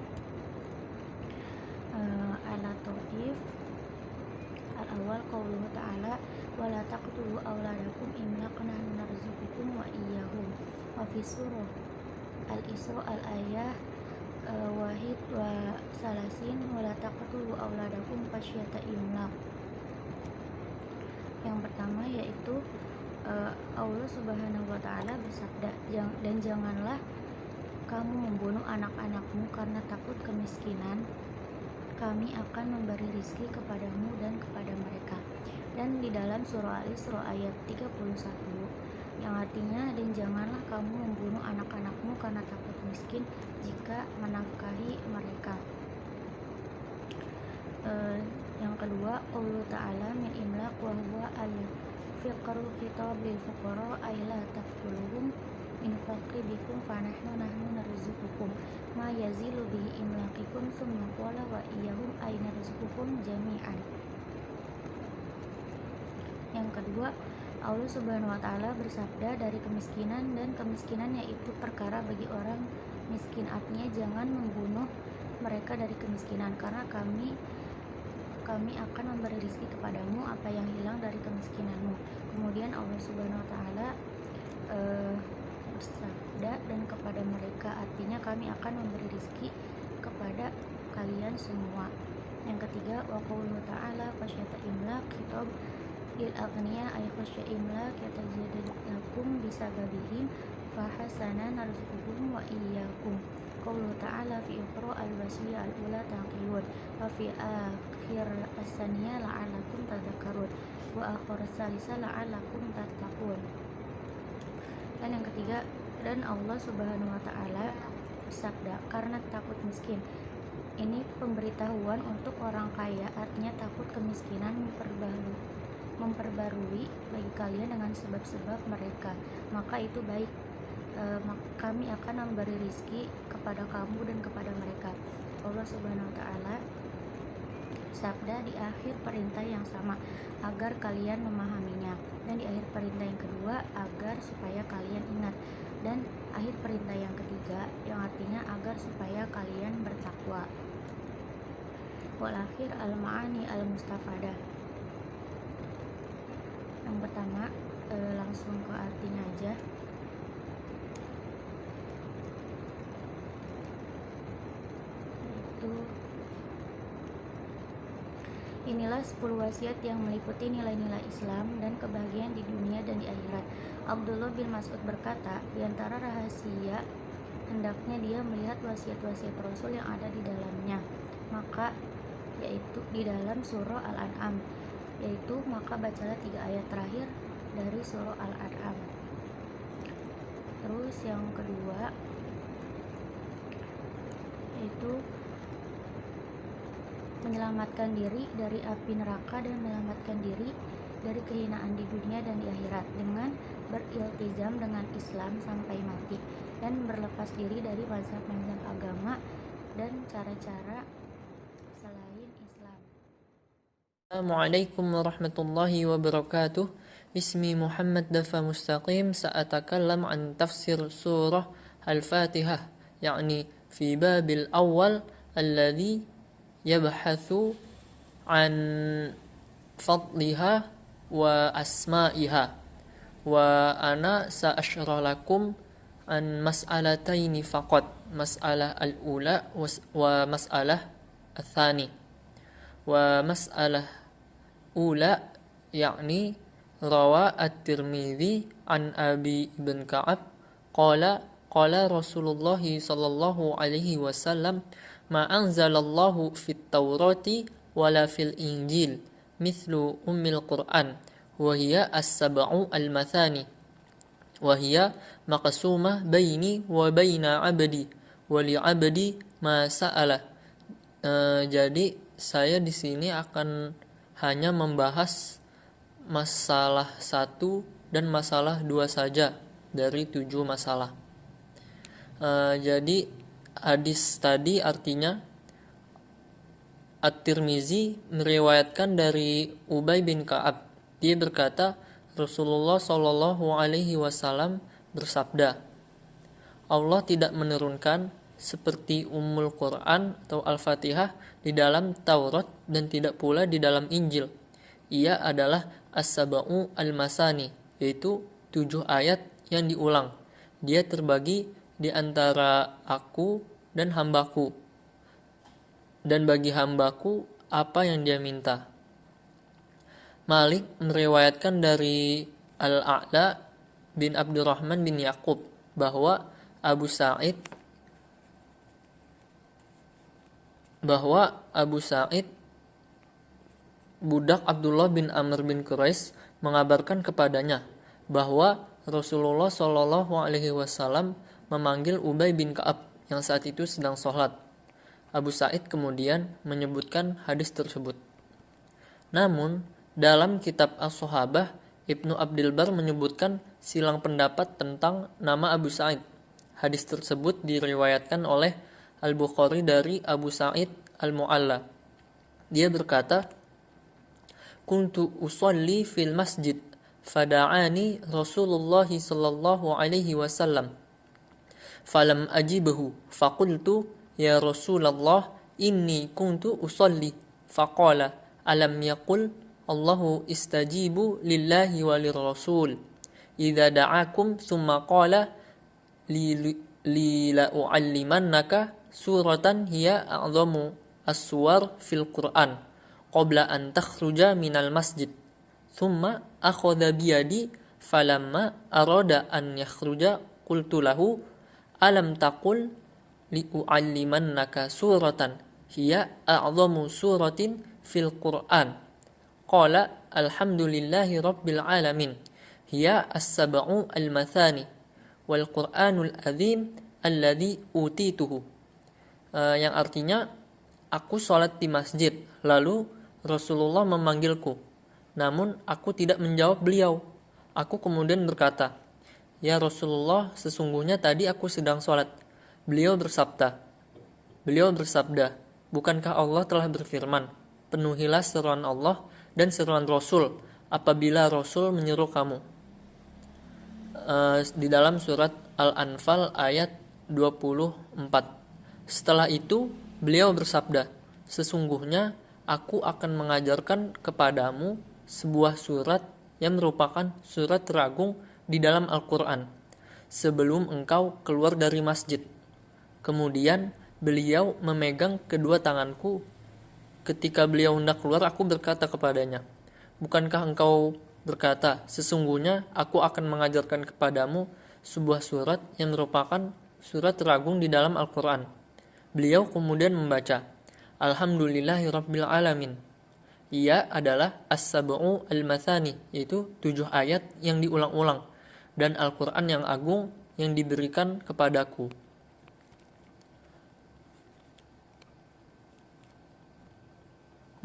Al-Lataif al-awwal qauluhu ta'ala wa la taqtulu awladakum imlaqan nahnu narzuqukum wa iyyahum. Wa fi surah Al-Isra al-ayah wahid wa salasin wa la taqtulu awladakum khasyata imlaq. Yang pertama yaitu Allah Subhanahu wa taala bersabda, dan janganlah kamu membunuh anak-anakmu karena takut kemiskinan. Kami akan memberi rizki kepadamu dan kepada mereka. Dan di dalam surah Al-Isra ayat 31 yang artinya, dan janganlah kamu membunuh anak-anakmu karena takut miskin jika menafkahi mereka. Yang kedua, Allah Ta'ala min imlaq wa huwa al-fiqru khitab lil fuqara ay la taqtuluhum in faqibikum fanahnu narzuqukum ma yazilu bihi imlaqikum thumma qala wa iyyahum ay narzuqukum jami'an. Yang kedua, Allah Subhanahu wa taala bersabda dari kemiskinan, dan kemiskinan yaitu perkara bagi orang miskin, artinya jangan membunuh mereka dari kemiskinan karena kami akan memberi rezeki kepadamu apa yang hilang dari kemiskinanmu. Kemudian Allah Subhanahu wa taala bersabda dan kepada mereka, artinya kami akan memberi rezeki kepada kalian semua. Yang ketiga, wa qauluhu ta'ala khasyata imlaq khitab lil aghniya ay khasya imlaq yatajadad lakum bisababihim fa hasana narzuquhum wa iyyakum. Qauluhu ta'ala fi ukhra al-wasiyah al-ula taqiyun wa fi akhir as-saniyah la'alakum tadhakkarun wa akhir as-salisah la'alakum tattaqun. Dan yang ketiga, dan Allah Subhanahu wa taala bersabda karena takut miskin. Ini pemberitahuan untuk orang kaya, artinya takut kemiskinan memperbarui bagi kalian dengan sebab-sebab mereka, maka itu baik. Kami akan memberi rizki kepada kamu dan kepada mereka. Allah Subhanahu wa taala sabda di akhir perintah yang sama agar kalian memahaminya, dan di akhir perintah yang kedua agar supaya kalian ingat, dan akhir perintah yang ketiga yang artinya agar supaya kalian bertakwa. Wal akhir al-ma'ani al-mustafadah. Yang pertama, langsung ke artinya aja. Inilah 10 wasiat yang meliputi nilai-nilai Islam dan kebahagiaan di dunia dan di akhirat. Abdullah bin Mas'ud berkata, di antara rahasia hendaknya dia melihat wasiat-wasiat Rasul yang ada di dalamnya, maka yaitu di dalam surah Al-An'am, yaitu maka bacalah 3 ayat terakhir dari surah Al-An'am. Terus yang kedua yaitu menyelamatkan diri dari api neraka dan menyelamatkan diri dari kehinaan di dunia dan di akhirat dengan beriltizam dengan Islam sampai mati dan berlepas diri dari mazhab-mazhab agama dan cara-cara selain Islam. Assalamualaikum warahmatullahi wabarakatuh. Ismi Muhammad Dafa Mustaqim. Sa'atakallam an tafsir surah Al-Fatihah, yakni fi babil awal alladhi yabhathu an fadliha wa asma'iha, wa ana sa'ashrah lakum an mas'alataini faqat, mas'alah al-ula wa mas'alah al-thani. Wa mas'alah ula yakni rawa at-Tirmidzi an Abi bin Ka'ab qala Rasulullah sallallahu alaihi wasallam ma anzalallahu fit Taurati wala fil Injil mithlu ummil Qur'an wa hiya as-sab'u al-mathani wa hiya maqsumah baini wa baina 'abdi wa li 'abdi ma sa'ala. Jadi saya di sini akan hanya membahas masalah 1 dan masalah 2 saja dari 7 masalah. Jadi hadis tadi artinya At-Tirmizi meriwayatkan dari Ubay bin Ka'ab Dia berkata, Rasulullah Shallallahu Alaihi Wasallam bersabda, Allah tidak menurunkan seperti Ummul Quran atau Al-Fatihah di dalam Taurat dan tidak pula di dalam Injil. Ia adalah As-Saba'u Al-Masani, yaitu 7 ayat yang diulang. Dia terbagi di antara aku dan hambaku, dan bagi hambaku apa yang dia minta. Malik meriwayatkan dari Al-A'la bin Abdurrahman bin Yaqub bahwa Abu Sa'id budak Abdullah bin Amr bin Quraisy mengabarkan kepadanya bahwa Rasulullah Shallallahu Alaihi Wasallam memanggil Ubay bin Ka'ab yang saat itu sedang sholat. Abu Sa'id kemudian menyebutkan hadis tersebut. Namun dalam kitab As-Sahabah, Ibnu Abdul Bar menyebutkan silang pendapat tentang nama Abu Sa'id. Hadis tersebut diriwayatkan oleh Al-Bukhari dari Abu Sa'id Al-Mu'alla. Dia berkata, Kuntu usalli fil masjid, fada'ani Rasulullah sallallahu alaihi wasallam. Falam ajibahu, faqultu, Ya Rasulullah, inni kuntu usalli. Faqala, alam yaqul, Allahu istajibu lillahi walirrasul. Idza da'akum thumma qala li la u'allimannaka suratan hiya a'zamu as-suwar fil Qur'an qabla an takhruja minal masjid. Thumma akhadha biyadi falamma arada an yakhruja qultu lahu alam taqul li u'allimannaka suratan hiya a'zamu suratin fil Qur'an. Qala alhamdulillahi rabbil alamin hiya as-sab'u al-mathani wal Qur'anul azim alladhi utituhu. Yang artinya, aku sholat di masjid, lalu Rasulullah memanggilku, namun aku tidak menjawab beliau. Aku kemudian berkata, Ya Rasulullah, sesungguhnya tadi aku sedang sholat. Beliau bersabda, bukankah Allah telah berfirman, penuhilah seruan Allah dan seruan Rasul apabila Rasul menyeru kamu. Di dalam surat Al-Anfal ayat 24. Setelah itu beliau bersabda, sesungguhnya aku akan mengajarkan kepadamu sebuah surat yang merupakan surat teragung di dalam Al-Quran sebelum engkau keluar dari masjid. Kemudian beliau memegang kedua tanganku. Ketika beliau hendak keluar, aku berkata kepadanya, bukankah engkau berkata, sesungguhnya aku akan mengajarkan kepadamu sebuah surat yang merupakan surat teragung di dalam Al-Quran. Beliau kemudian membaca, Alhamdulillahi Rabbil Alamin. Ia adalah As-Sab'u Al-Mathani, yaitu 7 ayat yang diulang-ulang, dan Al-Quran yang agung yang diberikan kepadaku.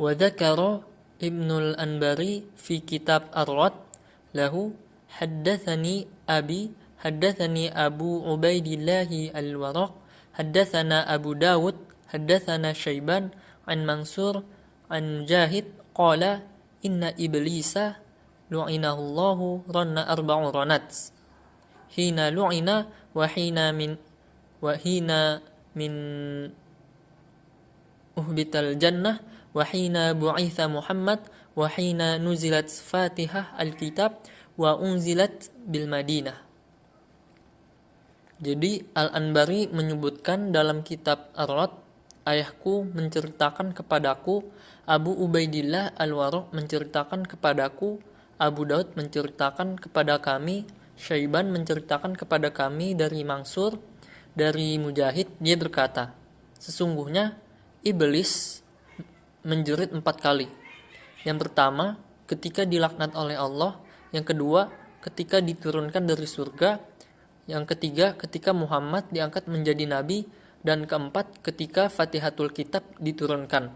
Wa dzakara Ibnul Anbari fi kitab Ar-Rad lahu haddatsani Abu Ubaidillahi Al-Waraq haddatsana Abu Dawud haddatsana Syaiban an Mansur an Mujahid qala inna iblisa lu'inahullahu ranna arba'u ranat hina lu'ina wa hina min uhbital jannah wa hina bu'itha Muhammad wa hina nuzilat Fatihah al-Kitab wa unzilat bil Madinah. Jadi Al-Anbari menyebutkan dalam kitab Ar-Rad, ayahku menceritakan kepadaku, Abu Ubaidillah Al-Waraq menceritakan kepadaku, Abu Daud menceritakan kepada kami, Syaiban menceritakan kepada kami dari Mansur, dari Mujahid, dia berkata, sesungguhnya iblis menjerit 4 kali. Yang pertama, ketika dilaknat oleh Allah. Yang kedua, ketika diturunkan dari surga. Yang ketiga, ketika Muhammad diangkat menjadi nabi. Dan keempat, ketika Fatihatul Kitab diturunkan.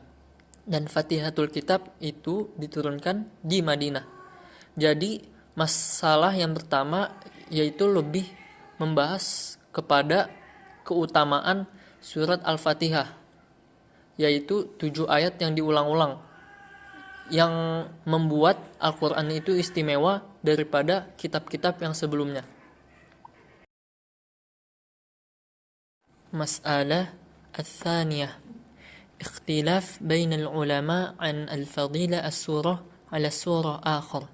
Dan Fatihatul Kitab itu diturunkan di Madinah. Jadi, masalah yang pertama yaitu lebih membahas kepada keutamaan surat Al-Fatihah, yaitu 7 ayat yang diulang-ulang, yang membuat Al-Quran itu istimewa daripada kitab-kitab yang sebelumnya. Mas'alah al-thaniyah, ikhtilaf bain al-ulama an al-fadila as-surah ala surah akhar.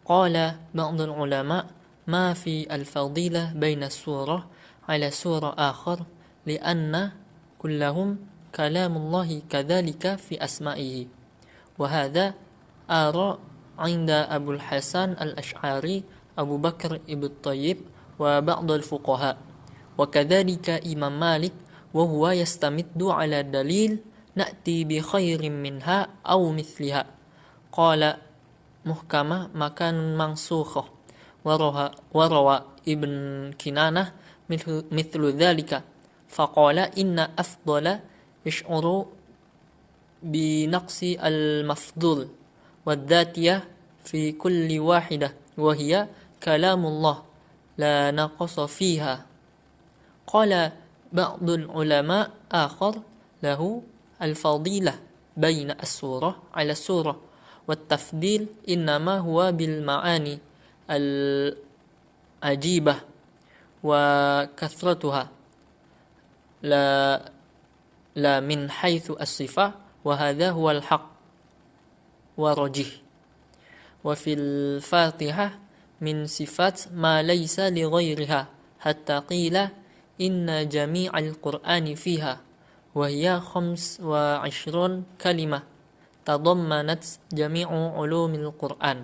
Qala ba'd al-ulama ma fi al-fadila bain as-surah ala surah akhar li'anna kullahum kalamullahi kadzalika fi asma'ihi. Wa hadha ara 'inda Abu al-Hasan al-Asy'ari Abu Bakar ibn Tayyib wa ba'd al-fuqaha. وكذلك إمام مالك وهو يستمد على دليل نأتي بخير منها أو مثلها. قال محكمة مكان منسوخة وروى ابن كنانة مثل ذلك فقال إن أفضل يشعر بنقص المفضول والذاتية في كل واحدة وهي كلام الله لا نقص فيها. قال بعض العلماء آخر له الفضيلة بين السورة على السورة والتفضيل إنما هو بالمعاني العجيبة وكثرتها لا من حيث الصفة وهذا هو الحق ورجح. وفي الفاتحة من صفات ما ليس لغيرها حتى قيل إن جميع القرآن فيها وهي 25 كلمة تضمنت جميع علوم القرآن.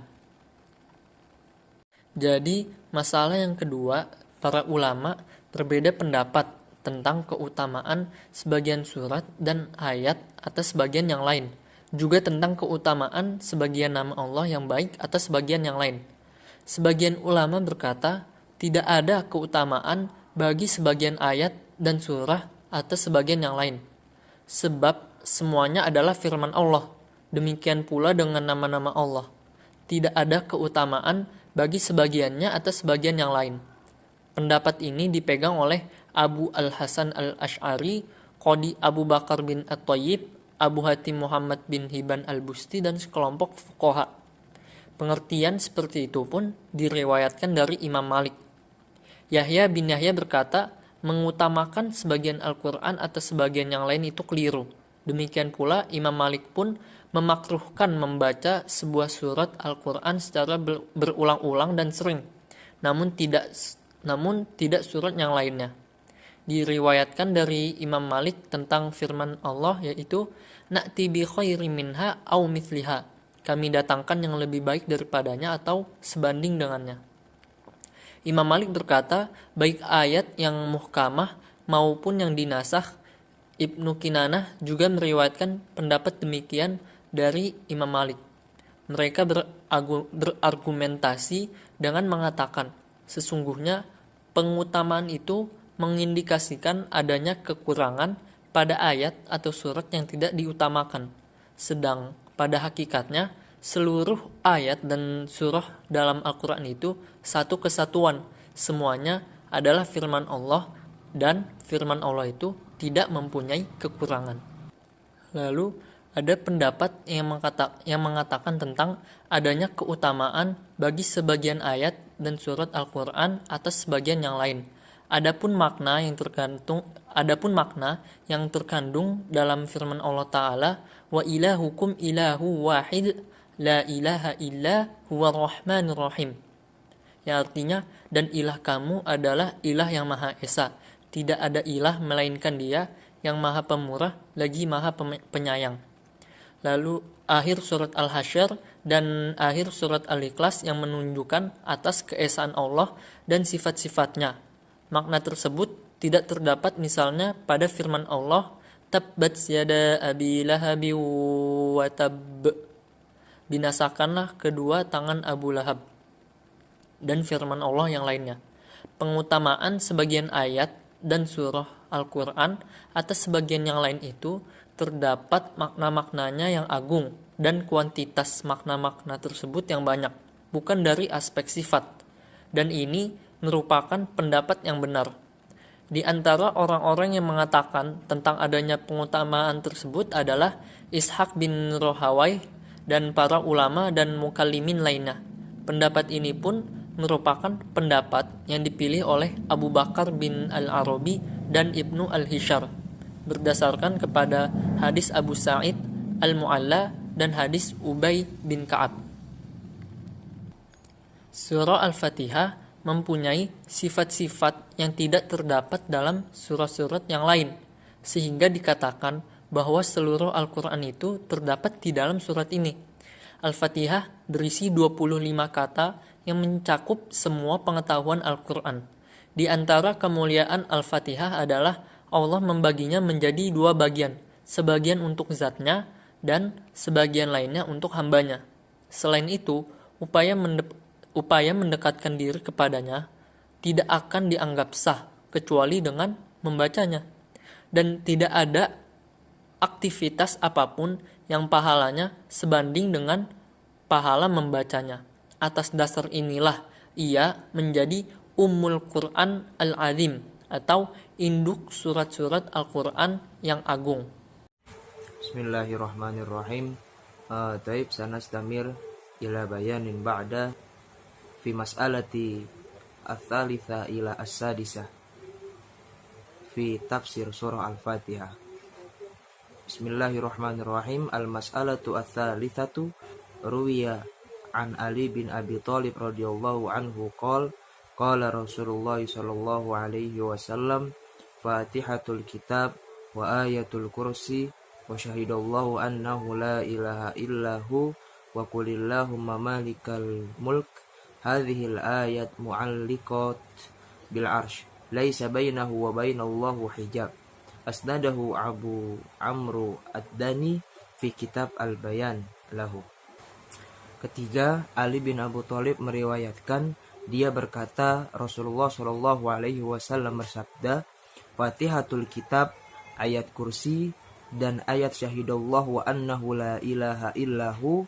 Jadi masalah yang kedua, para ulama berbeda pendapat tentang keutamaan sebagian surat dan ayat atas sebagian yang lain, juga tentang keutamaan sebagian nama Allah yang baik atas sebagian yang lain. Sebagian ulama berkata tidak ada keutamaan bagi sebagian ayat dan surah atas sebagian yang lain, sebab semuanya adalah firman Allah. Demikian pula dengan nama-nama Allah. Tidak ada keutamaan bagi sebagiannya atas sebagian yang lain. Pendapat ini dipegang oleh Abu al-Hasan al-Asy'ari, Qadi Abu Bakar bin At-Tayyib, Abu Hatim Muhammad bin Hibban al-Busti, dan sekelompok fuqaha. Pengertian seperti itu pun diriwayatkan dari Imam Malik. Yahya bin Yahya berkata, mengutamakan sebagian Al-Quran atas sebagian yang lain itu keliru. Demikian pula Imam Malik pun memakruhkan membaca sebuah surat Al-Quran secara berulang-ulang dan sering, namun tidak surat yang lainnya. Diriwayatkan dari Imam Malik tentang firman Allah, yaitu na'ti bi khairi minha au mithliha, kami datangkan yang lebih baik daripadanya atau sebanding dengannya. Imam Malik berkata, baik ayat yang muhkamah maupun yang dinasakh. Ibnu Kinanah juga meriwayatkan pendapat demikian dari Imam Malik. Mereka berargumentasi dengan mengatakan, sesungguhnya pengutamaan itu mengindikasikan adanya kekurangan pada ayat atau surat yang tidak diutamakan. Sedang pada hakikatnya, seluruh ayat dan surah dalam Al-Quran itu satu kesatuan. Semuanya adalah firman Allah dan firman Allah itu tidak mempunyai kekurangan. Lalu ada pendapat yang mengatakan tentang adanya keutamaan bagi sebagian ayat dan surat Al-Quran atas sebagian yang lain. Adapun makna yang terkandung dalam firman Allah Ta'ala, wa ilahukum ilahu wahid la ilaha illa huwa rahmanir rahim, yang artinya, dan ilah kamu adalah ilah yang maha esa, tidak ada ilah melainkan dia yang maha pemurah lagi maha penyayang. Lalu akhir surat Al-Hasyr dan akhir surat Al-Ikhlas yang menunjukkan atas keesaan Allah dan sifat-sifatnya. Makna tersebut tidak terdapat misalnya pada firman Allah, tabbat yada abi lahabi wa tabb, binasakanlah kedua tangan Abu Lahab, dan firman Allah yang lainnya. Pengutamaan sebagian ayat dan surah Al-Quran atas sebagian yang lain itu terdapat makna-maknanya yang agung dan kuantitas makna-makna tersebut yang banyak, bukan dari aspek sifat. Dan ini merupakan pendapat yang benar. Di antara orang-orang yang mengatakan tentang adanya pengutamaan tersebut adalah Ishaq bin Rohawai dan para ulama dan mukallimin lainnya. Pendapat ini pun merupakan pendapat yang dipilih oleh Abu Bakar bin Al-Arabi dan Ibnu Al-Hishar berdasarkan kepada hadis Abu Sa'id Al-Mu'alla dan hadis Ubay bin Ka'ab. Surah Al-Fatihah mempunyai sifat-sifat yang tidak terdapat dalam surat-surat yang lain, sehingga dikatakan bahwa seluruh Al-Quran itu terdapat di dalam surat ini. Al-Fatihah berisi 25 kata yang mencakup semua pengetahuan Al-Quran. Di antara kemuliaan Al-Fatihah adalah Allah membaginya menjadi 2 bagian, sebagian untuk zatnya dan sebagian lainnya untuk hambanya. Selain itu, upaya mendekatkan diri kepadanya tidak akan dianggap sah kecuali dengan membacanya, dan tidak ada aktivitas apapun yang pahalanya sebanding dengan pahala membacanya. Atas dasar inilah ia menjadi Ummul Quran Al-Azim atau induk surat-surat Al-Quran yang agung. Bismillahirrahmanirrahim. Taib sanastamir ila bayanin ba'da fi mas'alati ats-tsalitsa ila as-sadisah fi tafsir surah Al-Fatihah. Bismillahirrahmanirrahim. Al-mas'alatu ats-tsalitsatu ruwiya an Ali bin Abi Thalib radhiyallahu anhu qala Rasulullah sallallahu alaihi wasallam Fatihatul kitab wa ayatul kursi wa syahidallahu annahu la ilaha illahu wa qulillahumma malikal mulk. Hadhil ayat mu'alliqat bil arsh laisa bainahu wa bainallahu hijab. Asnadahu Abu Amru Ad-Dani fi kitab Al-Bayan lahu. Ketiga, Ali bin Abu Thalib meriwayatkan, dia berkata Rasulullah Shallallahu alaihi wasallam bersabda, Fatihatul kitab, ayat kursi dan ayat syahidallahu wa annahu la ilaha illahu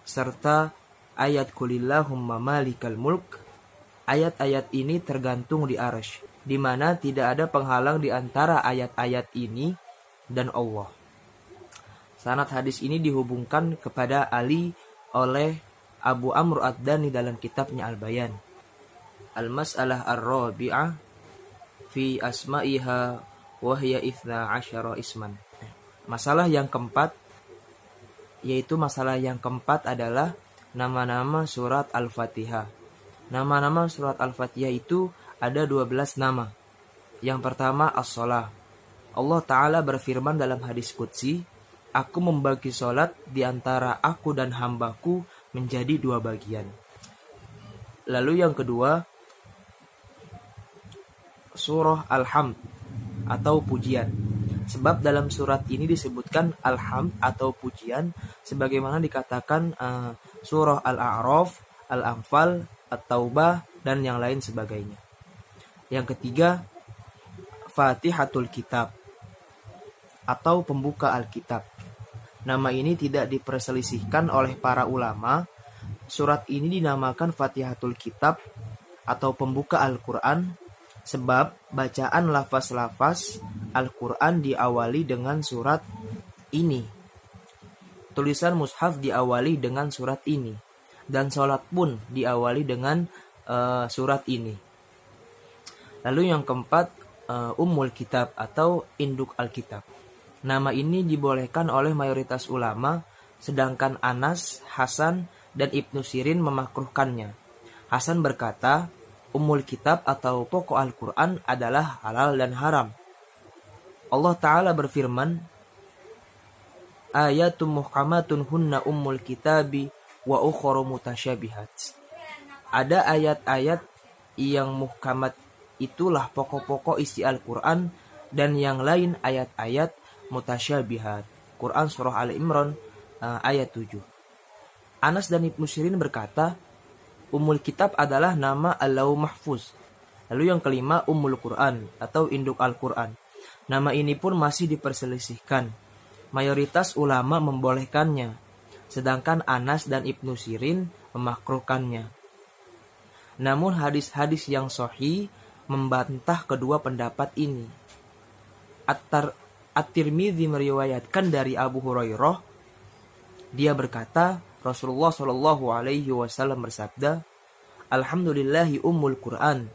serta ayat kulillahumma malikal mulk. Ayat-ayat ini tergantung di arsy, di mana tidak ada penghalang di antara ayat-ayat ini dan Allah. Sanad hadis ini dihubungkan kepada Ali oleh Abu Amr Ad-Dani dalam kitabnya Al-Bayan. Al-mas'alah ar-rabi'ah fi asma'iha wa hiya 12 isman. Masalah yang keempat adalah nama-nama surat Al-Fatihah. Nama-nama surat Al-Fatihah itu ada 12 nama. Yang pertama as-shalah. Allah Ta'ala berfirman dalam hadis qudsi, Aku membagi sholat di antara aku dan hambaku menjadi 2 bagian. Lalu yang kedua, surah Al-Hamd atau pujian. Sebab dalam surat ini disebutkan Al-Hamd atau pujian sebagaimana dikatakan surah Al-A'raf, Al-Anfal, At-Taubah dan yang lain sebagainya. Yang ketiga, Fatihatul Kitab atau pembuka Alkitab. Nama ini tidak diperselisihkan oleh para ulama. Surat ini dinamakan Fatihatul Kitab atau pembuka Al-Quran sebab bacaan lafaz-lafaz Al-Quran diawali dengan surat ini. Tulisan mushaf diawali dengan surat ini. Dan sholat pun diawali dengan surat ini. Lalu yang keempat, Ummul Kitab atau induk Alkitab. Nama ini dibolehkan oleh mayoritas ulama, sedangkan Anas, Hasan, dan Ibnu Sirin memakruhkannya. Hasan berkata, Ummul Kitab atau pokok Al-Quran adalah halal dan haram. Allah Ta'ala berfirman, Ayatum muhkamatun hunna ummul kitabi wa ukhra mutasyabihat. Ada ayat-ayat yang muhkamat, itulah pokok-pokok isi Al-Quran, dan yang lain ayat-ayat mutasyabihat. Quran surah Ali Imran ayat 7. Anas dan Ibnu Sirin berkata, Ummul Kitab adalah nama Al-Lauh Mahfuz. Lalu yang kelima, Ummul Quran atau induk Al-Quran. Nama ini pun masih diperselisihkan. Mayoritas ulama membolehkannya, sedangkan Anas dan Ibnu Sirin memakruhkannya. Namun hadis-hadis yang sahih membantah kedua pendapat ini. At-Tirmidzi meriwayatkan dari Abu Hurairah, dia berkata, Rasulullah Shallallahu Alaihi Wasallam bersabda, Alhamdulillahi ummul Quran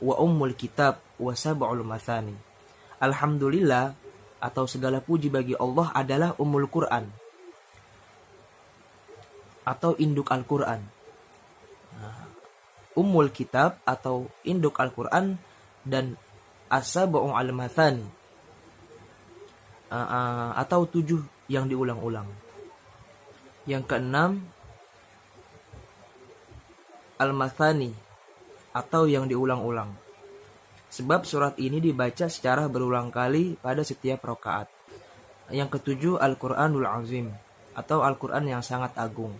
wa ummul kitab wa sab'ul mathani. Alhamdulillah atau segala puji bagi Allah adalah ummul Quran atau induk Al-Quran. Ummul kitab atau induk Al-Quran dan as-sab'u al-mathani atau 7 yang diulang-ulang. Yang keenam al-mathani atau yang diulang-ulang. Sebab surat ini dibaca secara berulang kali pada setiap rakaat. Yang ketujuh Al-Quranul Azim atau Al-Quran yang sangat agung.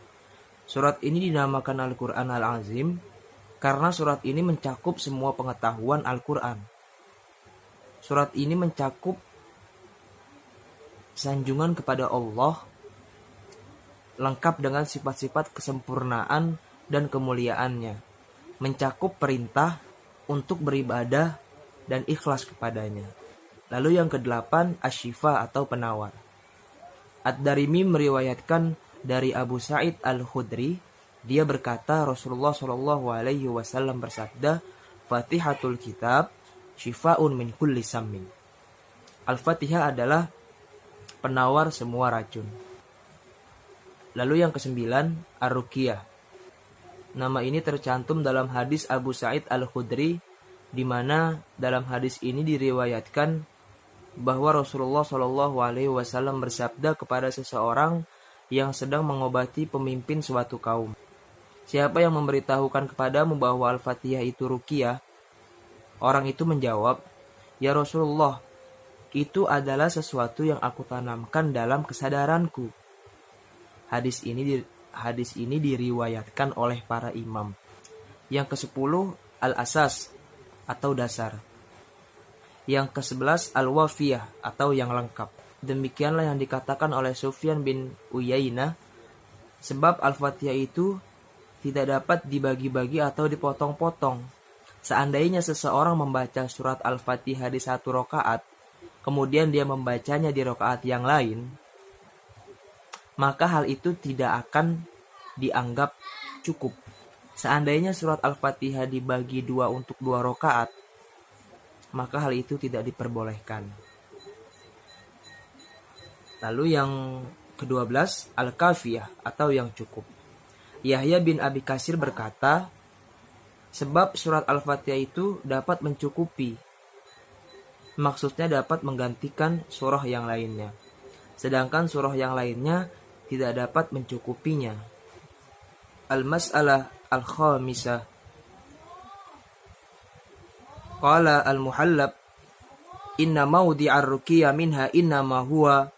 Surat ini dinamakan Al-Quran Al-Azim karena surat ini mencakup semua pengetahuan Al-Quran. Surat ini mencakup sanjungan kepada Allah, lengkap dengan sifat-sifat kesempurnaan dan kemuliaannya, mencakup perintah untuk beribadah dan ikhlas kepadanya. Lalu yang kedelapan Asy-Syifa atau penawar. Ad-Darimi meriwayatkan dari Abu Sa'id Al-Khudri, dia berkata Rasulullah Shallallahu Alaihi Wasallam bersabda, Fatihatul Kitab Syifaun min kulli sammin. Al-Fatihah adalah penawar semua racun. Lalu yang kesembilan Ar-Ruqyah. Nama ini tercantum dalam hadis Abu Sa'id Al-Khudri, di mana dalam hadis ini diriwayatkan bahwa Rasulullah Shallallahu Alaihi Wasallam bersabda kepada seseorang yang sedang mengobati pemimpin suatu kaum, siapa yang memberitahukan kepadamu bahwa Al-Fatihah itu ruqyah? Orang itu menjawab, ya Rasulullah, itu adalah sesuatu yang aku tanamkan dalam kesadaranku. Hadis ini diriwayatkan oleh para imam. Yang ke-10 Al-Asas atau dasar. Yang ke-11 Al-Wafiyah atau yang lengkap. Demikianlah yang dikatakan oleh Sufyan bin Uyainah, sebab Al-Fatihah itu tidak dapat dibagi-bagi atau dipotong-potong. Seandainya seseorang membaca surat Al-Fatihah di satu rakaat, kemudian dia membacanya di rakaat yang lain, maka hal itu tidak akan dianggap cukup. Seandainya surat Al-Fatihah dibagi dua untuk 2 rakaat, maka hal itu tidak diperbolehkan. Lalu yang ke-12 Al-Kafiyah atau yang cukup. Yahya bin Abi Katsir berkata, sebab surat Al-Fatihah itu dapat mencukupi. Maksudnya dapat menggantikan surah yang lainnya. Sedangkan surah yang lainnya tidak dapat mencukupinya. Al-Mas'alah Al-Khamisah. Qala Al-Muhallab, inna mawdi'ar ruqyah minha innama huwa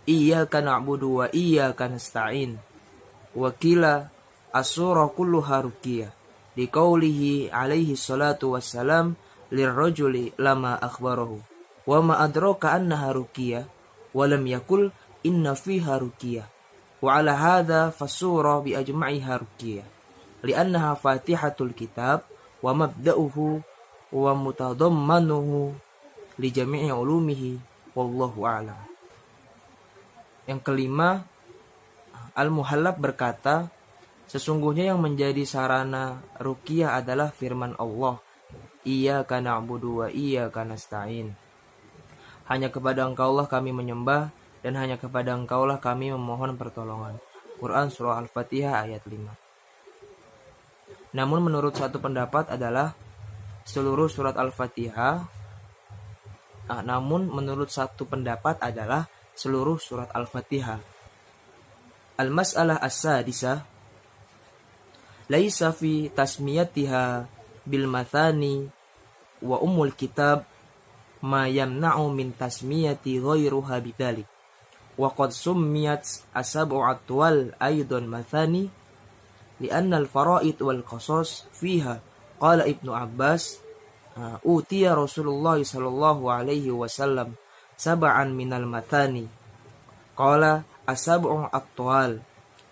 iyyaka na'budu wa iyyaka nasta'in. Wa qila as-surah kulluha ruqyah. Liqaulihi alaihi salatu wassalam lirrajuli lama akhbarahu wa ma adraka annaha ruqyah wa lam yakul inna fiha ruqyah wa ala hadha fasura bi ajma'iha ruqyah li'annaha fatihatul kitab wa mabda'uhu wa mutadammanuhu li jami'i ulumihi wallahu a'lam. Yang kelima Al-Muhallab berkata, sesungguhnya yang menjadi sarana ruqyah adalah firman Allah, Iyyaka na'budu wa iyyaka nasta'in. Hanya kepada Engkaulah kami menyembah dan hanya kepada Engkaulah kami memohon pertolongan. Quran Surah Al-Fatihah ayat 5. Namun menurut satu pendapat adalah seluruh surat Al-Fatihah. Seluruh surat Al-Fatihah. Al-Mas'alah As-Sadisah. Laisa fi tasmiyatiha bil mathani wa ummul kitab ma yamna'u min tasmiyati ghairuha bidzalik. Wa qad summiyat asab'u atwal aidan mathani li'anna al-fara'id wal qasas fiha. Qala Ibnu Abbas, utiya Rasulullah sallallahu alaihi wasallam sab'an minal mathani. Qala asab'u atwal.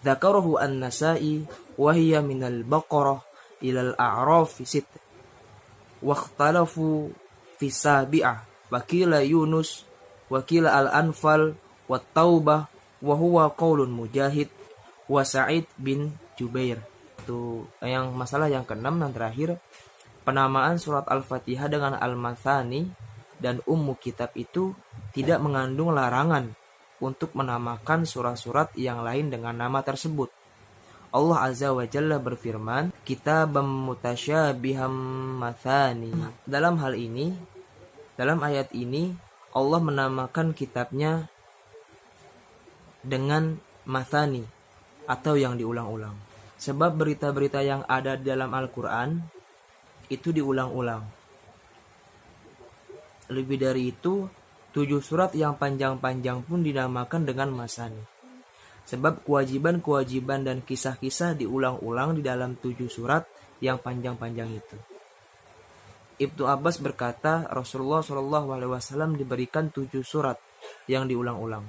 Dzakarahu An-Nasa'i wa hiya minal Baqarah ilal A'raf sit. wakhtalafu fi sabi'ah wakila Yunus wakila al-Anfal wa Taubah wa huwa qaulun Mujahid wa Sa'id bin Jubair. Itu yang masalah yang keenam dan terakhir, penamaan surat Al-Fatihah dengan Al-Mathani dan Ummu Kitab itu tidak mengandung larangan untuk menamakan surat-surat yang lain dengan nama tersebut. Allah Azza wa Jalla berfirman, Kitabam mutasyabiham mathani. Dalam hal ini, dalam ayat ini, Allah menamakan kitabnya dengan mathani atau yang diulang-ulang. Sebab berita-berita yang ada di dalam Al-Quran itu diulang-ulang. Lebih dari itu, 7 surat yang panjang-panjang pun dinamakan dengan masani. Sebab kewajiban-kewajiban dan kisah-kisah diulang-ulang di dalam 7 surat yang panjang-panjang itu. Ibnu Abbas berkata, Rasulullah SAW diberikan 7 surat yang diulang-ulang.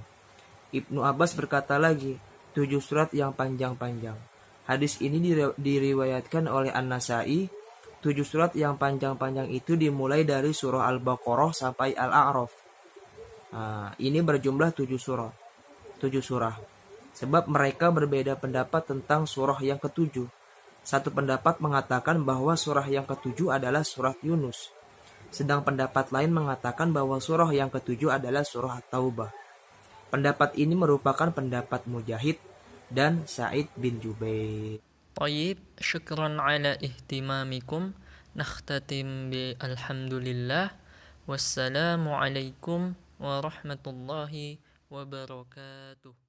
Ibnu Abbas berkata lagi, 7 surat yang panjang-panjang. Hadis ini diriwayatkan oleh An-Nasai. 7 surat yang panjang-panjang itu dimulai dari surah Al-Baqarah sampai Al-A'raf. Ini berjumlah 7 surah. Sebab mereka berbeda pendapat tentang surah yang ke-7. Satu pendapat mengatakan bahwa surah yang ke-7 adalah surat Yunus. Sedang pendapat lain mengatakan bahwa surah yang ke-7 adalah surah Taubah. Pendapat ini merupakan pendapat Mujahid dan Sa'id bin Jubair. Tayyib, syukran ala ihtimamikum. Nakhtatim bi alhamdulillah. Wassalamualaikum warahmatullahi wabarakatuh.